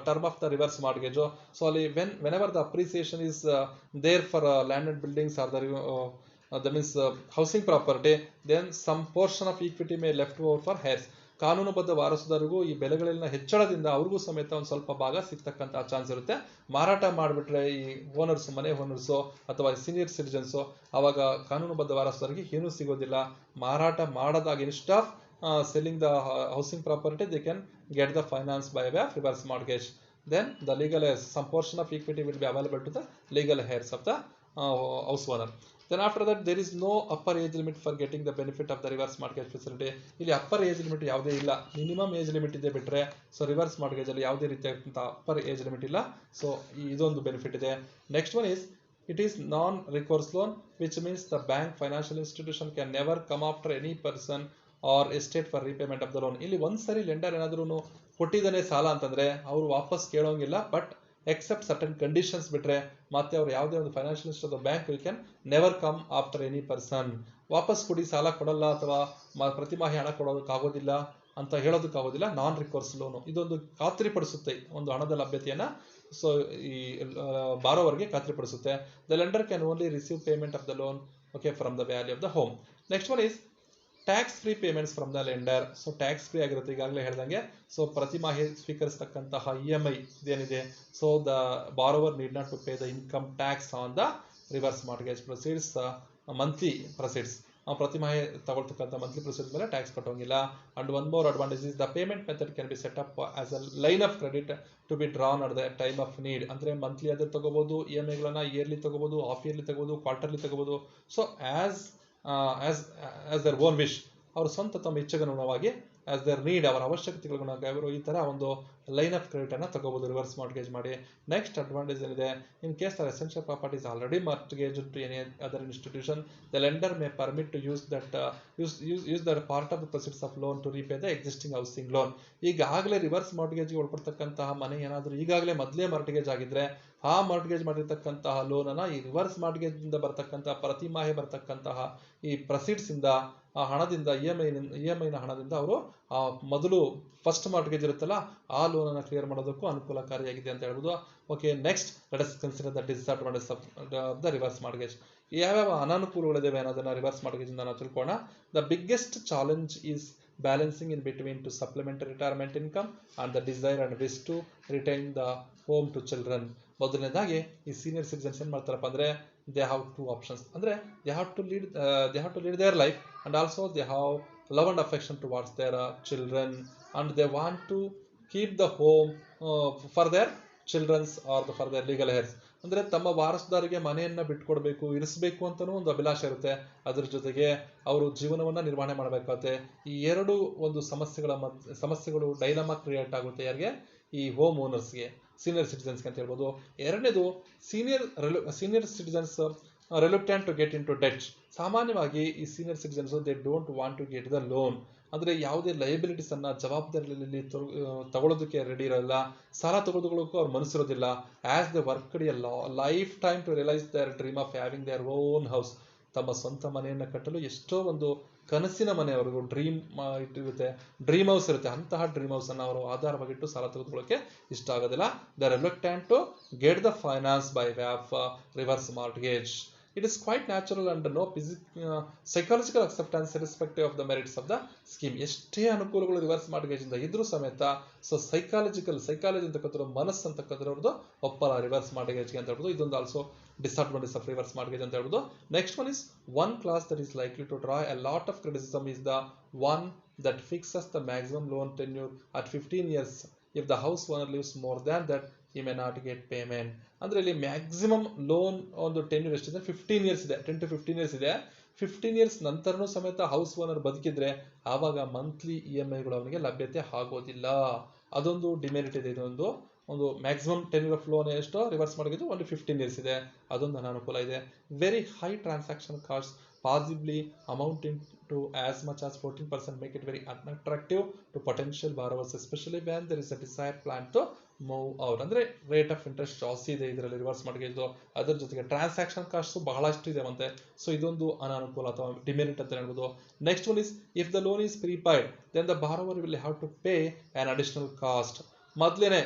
term of the reverse mortgage, so ಅಲ್ಲಿ whenever the appreciation is there for land and buildings are that means housing property, then some portion of equity may left over for heirs. ಕಾನೂನುಬದ್ಧ ವಾರಸುದಾರರಿಗೂ ಈ ಬೆಲೆಗಳಲ್ಲಿನ ಹೆಚ್ಚಳದಿಂದ ಅವ್ರಿಗೂ ಸಮೇತ ಒಂದು ಸ್ವಲ್ಪ ಭಾಗ ಸಿಗ್ತಕ್ಕಂಥ ಚಾನ್ಸ್ ಇರುತ್ತೆ. ಮಾರಾಟ ಮಾಡಿಬಿಟ್ರೆ ಈ ಓನರ್ಸು, ಮನೆ ಓನರ್ಸು ಅಥವಾ ಸೀನಿಯರ್ ಸಿಟಿಜನ್ಸು, ಆವಾಗ ಕಾನೂನುಬದ್ಧ ವಾರಸುದಾರರಿಗೆ ಏನೂ ಸಿಗೋದಿಲ್ಲ. ಮಾರಾಟ ಮಾಡೋದಾಗ instead of selling the housing property, they can get the finance by way of reverse mortgage. Then the legal heirs, some portion of equity will be available to the legal heirs of the house owner. Then after that there is no upper age limit for getting the benefit of the reverse mortgage facility. ಇಲ್ಲಿ ಅಪ್ಪರ್ ಏಜ್ ಲಿಮಿಟ್ ಯಾವುದೇ ಇಲ್ಲ, ಮಿನಿಮಮ್ ಏಜ್ ಲಿಮಿಟ್ ಇದೆ ಬಿಟ್ಟರೆ. ಸೊ ರಿವರ್ಸ್ ಮಾರ್ಟ್ಗೇಜ್ ಅಲ್ಲಿ ಯಾವುದೇ ರೀತಿಯಾದಂಥ ಅಪ್ಪರ್ ಏಜ್ ಲಿಮಿಟ್ ಇಲ್ಲ. ಸೊ ಇದೊಂದು ಬೆನಿಫಿಟ್ ಇದೆ. Next one is it is non-recourse loan, which means the bank financial institution can never come after any person or estate for repayment of the loan. ಇಲ್ಲಿ ಒಂದ್ಸರಿ ಲೆಂಡರ್ ಏನಾದ್ರೂ ಕೊಟ್ಟಿದ್ದಾನೆ ಸಾಲ ಅಂತಂದ್ರೆ ಅವರು ವಾಪಸ್ ಕೇಳೋಂಗಿಲ್ಲ, ಬಟ್ ಎಕ್ಸೆಪ್ಟ್ ಸರ್ಟನ್ ಕಂಡೀಷನ್ಸ್ ಬಿಟ್ರೆ ಮತ್ತೆ ಅವ್ರು ಯಾವುದೇ ಒಂದು financial institute bank you can never come after any person. ವಾಪಸ್ ಕೊಡಿ, ಸಾಲ ಕೊಡಲ್ಲ ಅಥವಾ ಪ್ರತಿ ಮಾಹಿ ಹಣ ಕೊಡೋದಕ್ಕಾಗೋದಿಲ್ಲ ಅಂತ ಹೇಳೋದಕ್ಕಾಗೋದಿಲ್ಲ. ನಾನ್ ರಿಕೋರ್ಸ್ ಲೋನು ಇದೊಂದು ಖಾತ್ರಿಪಡಿಸುತ್ತೆ ಒಂದು ಹಣದ ಲಭ್ಯತೆಯನ್ನು. ಸೊ ಈ ಬಾರೋವರ್ಗೆ ಖಾತ್ರಿಪಡಿಸುತ್ತೆ. The lender can only receive payment of the loan from the value of the home. Next one is tax free payments from the lender. So tax free ಆಗಿರುತ್ತೆ, ಈಗಾಗಲೇ ಹೇಳ್ದಂಗೆ. ಸೊ ಪ್ರತಿ ಮಾಹಿ ಸ್ವೀಕರಿಸತಕ್ಕಂತಹ EMI ಏನಿದೆ, so the borrower need not to pay the income tax on the reverse mortgage proceeds, monthly proceeds. ಪ್ರತಿ ಮಾಹಿ ತಗೊಳ್ತಕ್ಕಂಥ ಮಂತ್ಲಿ ಪ್ರೊಸೀಡ್ಸ್ ಮೇಲೆ ಟ್ಯಾಕ್ಸ್ ಕಟ್ಟೋಂಗಿಲ್ಲ. And one more advantage is the payment method can be set up as a line of credit to be drawn at the time of need. ಅಂದರೆ ಮಂತ್ಲಿ ಅದ್ರ ತಗೋಬಹುದು, EMIಗಳನ್ನ ಇಯರ್ಲಿ ತಗೋಬಹುದು, ಹಾಫ್ ಇಯರ್ಲಿ ತಗೋಬಹುದು, ಕ್ವಾರ್ಟರ್ಲಿ ತಗೋಬಹುದು. So as their own wish, ಅವ್ರ ಸ್ವಂತ ತಮ್ಮ ಇಚ್ಛೆಗನುಗುಣವಾಗಿ ಆಸ್ ದರ್ ನೀಡ್, ಅವರ ಅವಶ್ಯಕತೆಗಳಿಗುಣವಾಗಿ ಅವರು ಈ ಥರ ಒಂದು ಲೈನ್ ಆಫ್ ಕ್ರೆಡಿಟ್ ಅನ್ನು ತಗೋಬಹುದು ರಿವರ್ಸ್ ಮಾರ್ಟ್ಗೇಜ್ ಮಾಡಿ. ನೆಕ್ಸ್ಟ್ ಅಡ್ವಾಂಟೇಜ್ ಏನಿದೆ, in case their essential property is already mortgage to any other institution, the lender may permit to use that part of the proceeds of loan to repay the existing housing loan. ಈಗಾಗಲೇ ರಿವರ್ಸ್ ಮಾರ್ಟ್ಗೇಜ್ಗೆ ಒಳಪಡ್ತಕ್ಕಂತಹ ಮನೆ ಏನಾದರೂ ಈಗಾಗಲೇ ಮೊದಲೇ ಮಾರ್ಟ್ಗೇಜ್ ಆಗಿದ್ರೆ ಆ ಮಾರ್ಟ್ಗೇಜ್ ಮಾಡಿರ್ತಕ್ಕಂತಹ ಲೋನನ್ನು ಈ ರಿವರ್ಸ್ ಮಾರ್ಟ್ಗೇಜಿಂದ ಬರ್ತಕ್ಕಂತಹ ಪ್ರತಿ ಮಾಹಿ ಬರ್ತಕ್ಕಂತಹ ಈ ಪ್ರೊಸೀಡ್ಸಿಂದ, ಆ ಹಣದಿಂದ EMIನ ಹಣದಿಂದ ಅವರು ಮೊದಲು ಫಸ್ಟ್ ಮಾರ್ಟ್ಗೇಜ್ ಇರುತ್ತಲ್ಲ ಆ ಲೋನನ್ನು ಕ್ಲಿಯರ್ ಮಾಡೋದಕ್ಕೂ ಅನುಕೂಲಕಾರಿಯಾಗಿದೆ ಅಂತ ಹೇಳ್ಬೋದು. Okay, next let us consider the disadvantage of the reverse mortgage. ಯಾವ್ಯಾವ ಅನಾನುಕೂಲಗಳಿವೆ ಅನ್ನೋದನ್ನ ರಿವರ್ಸ್ ಮಾರ್ಟ್ಗೇಜಿಂದ ನಾವು ತಿಳ್ಕೊಳ್ಳೋಣ. The biggest challenge is balancing in between to supplement retirement income and the desire and wish to retain the home to children. ಮೊದಲನೇದಾಗಿ ಈ ಸೀನಿಯರ್ ಸಿಟಿಜನ್ಸ್ ಏನು ಮಾಡ್ತಾರಪ್ಪ ಅಂದರೆ they have two options. ಅಂದರೆ they have to lead their life, and also they have love and affection towards their children, and they want to keep the home for their children's or for their legal heirs. ಅಂದರೆ ತಮ್ಮ ವಾರಸುದಾರರಿಗೆ ಮನೆಯನ್ನು ಬಿಟ್ಕೊಡ್ಬೇಕು, ಇರಿಸಬೇಕು ಅಂತಲೂ ಒಂದು ಅಭಿಲಾಷೆ ಇರುತ್ತೆ. ಅದ್ರ ಜೊತೆಗೆ ಅವರು ಜೀವನವನ್ನು ನಿರ್ವಹಣೆ ಮಾಡಬೇಕಾಗುತ್ತೆ. ಈ ಎರಡು ಒಂದು ಸಮಸ್ಯೆಗಳು ಡೈಲಮಾ ಕ್ರಿಯೇಟ್ ಆಗುತ್ತೆ ಯಾರಿಗೆ? ಈ ಹೋಮ್ ಓನರ್ಸ್ಗೆ, ಸೀನಿಯರ್ ಸಿಟಿಜನ್ಸ್ಗೆ ಅಂತ ಹೇಳ್ಬೋದು. ಎರಡನೇದು senior citizens reluctant to get into debt. ಸಾಮಾನ್ಯವಾಗಿ ಈ senior citizens they don't want to get the loan. ಅಂದರೆ ಯಾವುದೇ ಲಯಬಿಲಿಟೀಸನ್ನು ಜವಾಬ್ದಾರಿಯಲ್ಲಿ ತಗೊಳ್ಳೋದಕ್ಕೆ ರೆಡಿ ಇರೋಲ್ಲ, ಸಾಲ ತಗೊಳ್ಳೋದಕ್ಕೂ ಅವ್ರು ಮನಸ್ಸಿರೋದಿಲ್ಲ. As they worked a lifetime to realise their dream of having their own house. ತಮ್ಮ ಸ್ವಂತ ಮನೆಯನ್ನು ಕಟ್ಟಲು ಎಷ್ಟೋ ಒಂದು ಕನಸಿನ ಮನೆಯವರೆಗೂ ಡ್ರೀಮ್ ಇಟ್ಟಿರುತ್ತೆ, ಡ್ರೀಮ್ ಹೌಸ್ ಇರುತ್ತೆ, ಅಂತಹ ಡ್ರೀಮ್ ಹೌಸ್ ಅನ್ನು ಅವರು ಆಧಾರವಾಗಿಟ್ಟು ಸಾಲ ತೆಗೆದುಕೊಳ್ಳೋಕೆ ಇಷ್ಟ ಆಗೋದಿಲ್ಲ. They are reluctant to get the finance by way of reverse mortgage. It is quite natural and no psychological acceptance irrespective of the merits of the scheme. ಎಷ್ಟೇ ಅನುಕೂಲಗಳು ರಿವರ್ಸ್ ಮಾರ್ಟ್ಗೇಜ್ ಇಂದ ಇದ್ರೂ ಸಮೇತ ಸೊ ಸೈಕಾಲಜಿ ಅಂತಕ್ಕಂಥ ಮನಸ್ಸು ಅಂತಕ್ಕಂಥವ್ರದ್ದು ಒಪ್ಪಲ್ಲ ರಿವರ್ಸ್ ಮಾರ್ಟ್ಗೇಜ್ಗೆ ಅಂತ ಹೇಳ್ಬೋದು. ಇದೊಂದು also disadvantage of reverse mortgage ಅಂತ ಹೇಳ್ಬೋದು. Next one is one class that is likely to draw a lot of criticism is the one that fixes the maximum loan tenure at 15 years. If the house owner lives more than that, he may not get payment. ಅಂದ್ರೆ ಇಲ್ಲಿ ಮ್ಯಾಕ್ಸಿಮಮ್ ಲೋನ್ ಒಂದು ಟೆನ್ಯೂರ್ ಎಷ್ಟಿದೆ, 15 ಇಯರ್ಸ್ ಇದೆ, 10 to 15 ಇಯರ್ಸ್ ಇದೆ. 15 ಇಯರ್ಸ್ ನಂತರನೂ ಸಮೇತ ಹೌಸ್ ಓನರ್ ಬದುಕಿದ್ರೆ ಆವಾಗ ಮಂತ್ಲಿ EMIಗಳು ಅವನಿಗೆ ಲಭ್ಯತೆ ಆಗೋದಿಲ್ಲ. ಅದೊಂದು ಡಿಮೆರಿಟ್ ಇದೆ. ಇದೊಂದು ಮ್ಯಾಕ್ಸಿಮಮ್ ಟೆನ್ಯೂರ್ ಆಫ್ ಲೋನ್ ಎಷ್ಟು ರಿವರ್ಸ್ ಮಾಡಿದ್ದು ಒಂದು 15 ಇಯರ್ಸ್ ಇದೆ, ಅದೊಂದು ಅನಾನುಕೂಲ ಇದೆ. Very high transaction cost possibly amounting to as much as 14% make it very unattractive to potential borrowers, especially when there is a desired plan to move out. ಅಂದ್ರೆ ರೇಟ್ ಆಫ್ ಇಂಟ್ರೆಸ್ಟ್ ಜಾಸ್ತಿ ಇದೆ ಇದರಲ್ಲಿ ರಿವರ್ಸ್ ಮಾರ್ಟ್ಗೇಜ್. ಅದರ ಜೊತೆಗೆ ಟ್ರಾನ್ಸಾಕ್ಷನ್ ಕಾಸ್ಟ್ ಬಹಳಷ್ಟು ಇದೆ ಮತ್ತೆ. ಸೊ ಇದೊಂದು ಅನಾನುಕೂಲ ಅಥವಾ ಡಿಮೆರಿಟ್ ಅಂತ ಹೇಳ್ಬೋದು. Next one is if the loan is prepaid then the borrower will have to pay an additional cost. ಮೊದಲೇನೆ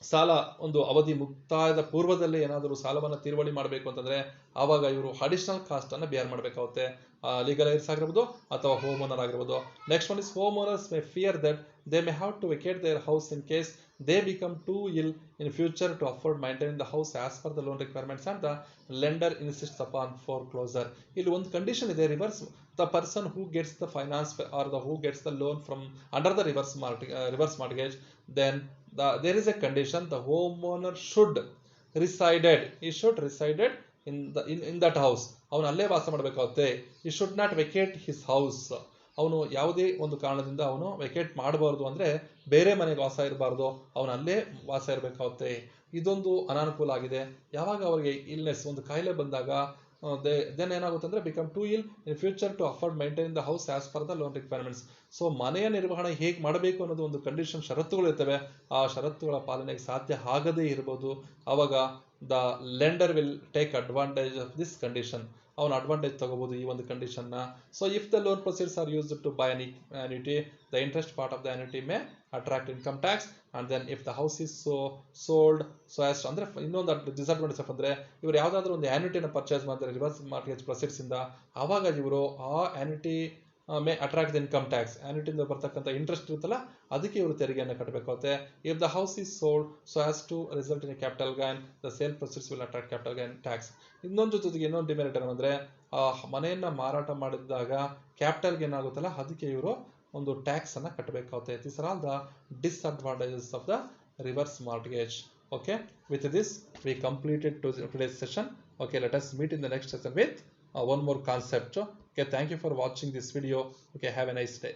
ಸಾಲ ಒಂದು ಅವಧಿ ಮುಕ್ತಾಯದ ಪೂರ್ವದಲ್ಲೇ ಏನಾದರೂ ಸಾಲವನ್ನು ತೀರ್ವಳಿ ಮಾಡಬೇಕು ಅಂತಂದ್ರೆ ಆವಾಗ ಇವರು ಅಡಿಷನಲ್ ಕಾಸ್ಟ್ ಅನ್ನು ಬೇರ್ ಮಾಡಬೇಕಾಗುತ್ತೆ. ಲೀಗಲ್ ಏರ್ಸ್ ಆಗಿರ್ಬೋದು ಅಥವಾ ಹೋಮ್ ಓನರ್ ಆಗಿರ್ಬೋದು. Next one is home owners may fear that they may have to vacate their house in case they become too ill in future to afford maintaining the house as per the loan requirements and the lender insists upon foreclosure. ಇಲ್ಲಿ ಒಂದು ಕಂಡೀಷನ್ ಇದೆ, reverse the person who gets the finance or who gets the loan from under the reverse mortgage, then there is a condition, the homeowner should resided in that house. ಅವನು ಅಲ್ಲೇ ವಾಸ ಮಾಡಬೇಕಾಗುತ್ತೆ. he should not vacate his house. ಅವನು ಯಾವುದೇ ಒಂದು ಕಾರಣದಿಂದ ಅವನು ವೆಕೇಟ್ ಮಾಡಬಾರ್ದು, ಅಂದ್ರೆ ಬೇರೆ ಮನೆಗೆ ವಾಸ ಇರಬಾರ್ದು, ಅವನು ಅಲ್ಲೇ ವಾಸ ಇರಬೇಕಾಗುತ್ತೆ. ಇದೊಂದು ಅನಾನುಕೂಲ ಆಗಿದೆ. ಯಾವಾಗ ಅವರಿಗೆ ಇಲ್ನೆಸ್ ಒಂದು ಕಾಯಿಲೆ ಬಂದಾಗ ದೆನ್ ಏನಾಗುತ್ತೆ ಅಂದ್ರೆ become too ill in future to afford maintain the house as per the loan requirements. So ಮನೆಯ ನಿರ್ವಹಣೆ ಹೇಗೆ ಮಾಡಬೇಕು ಅನ್ನೋದು ಒಂದು ಕಂಡೀಷನ್, ಷರತ್ತುಗಳು ಇರ್ತವೆ. ಆ ಷರತ್ತುಗಳ ಪಾಲನೆಗೆ ಸಾಧ್ಯ ಆಗದೇ ಇರಬಹುದು. ಆವಾಗ the lender will take advantage of this condition. ಅವನು ಅಡ್ವಾಂಟೇಜ್ ತಗೋಬಹುದು ಈ ಒಂದು ಕಂಡೀಷನ್ ನ. So if the loan proceeds are used to buy annuity, the interest part of the annuity may attract income tax. and then if the house is sold so as ಅಂದ್ರೆ ಇನ್ನೊಂದು ಡಿಸ್ಅಡ್ವಾಂಟೇಜ್ ಅಂದ್ರೆ ಇವರು ಯಾವ್ದಾದ್ರು ಒಂದು ಆನ್ಯುಟಿನ ಪರ್ಚೇಸ್ ಮಾಡಿದ್ರೆ ರಿವರ್ಸ್ ಮಾರ್ಟ್ಗೇಜ್ ಪ್ರೊಸೀಡ್ಸ್ ಇಂದ ಆವಾಗ ಇವರು ಆ annuity may attract the income tax. ಆನ್ಯುಟಿಯಿಂದ ಬರ್ತಕ್ಕಂಥ ಇಂಟ್ರೆಸ್ಟ್ ಇರುತ್ತಲ್ಲ ಅದಕ್ಕೆ ಇವರು ತೆರಿಗೆಯನ್ನು ಕಟ್ಟಬೇಕಾಗುತ್ತೆ. If the house is sold so as to result in capital gain, the sale proceeds will attract capital gain tax. ಇನ್ನೊಂದು ಜೊತೆಗೆ ಇನ್ನೊಂದು ಡಿಮೆರಿಟ್ ಏನಂದ್ರೆ ಮನೆಯನ್ನ ಮಾರಾಟ ಮಾಡಿದಾಗ ಕ್ಯಾಪಿಟಲ್ ಗೇನ್ ಆಗುತ್ತಲ್ಲ ಅದಕ್ಕೆ ಇವರು ಒಂದು ಟ್ಯಾಕ್ಸ್ ಅನ್ನ ಕಟ್ಟಬೇಕಾಗುತ್ತೆ. These are all the disadvantages of the reverse mortgage. Okay, with this we completed today's session. Okay, let us meet in the next session with one more concept. Okay, thank you for watching this video. Okay, have a nice day.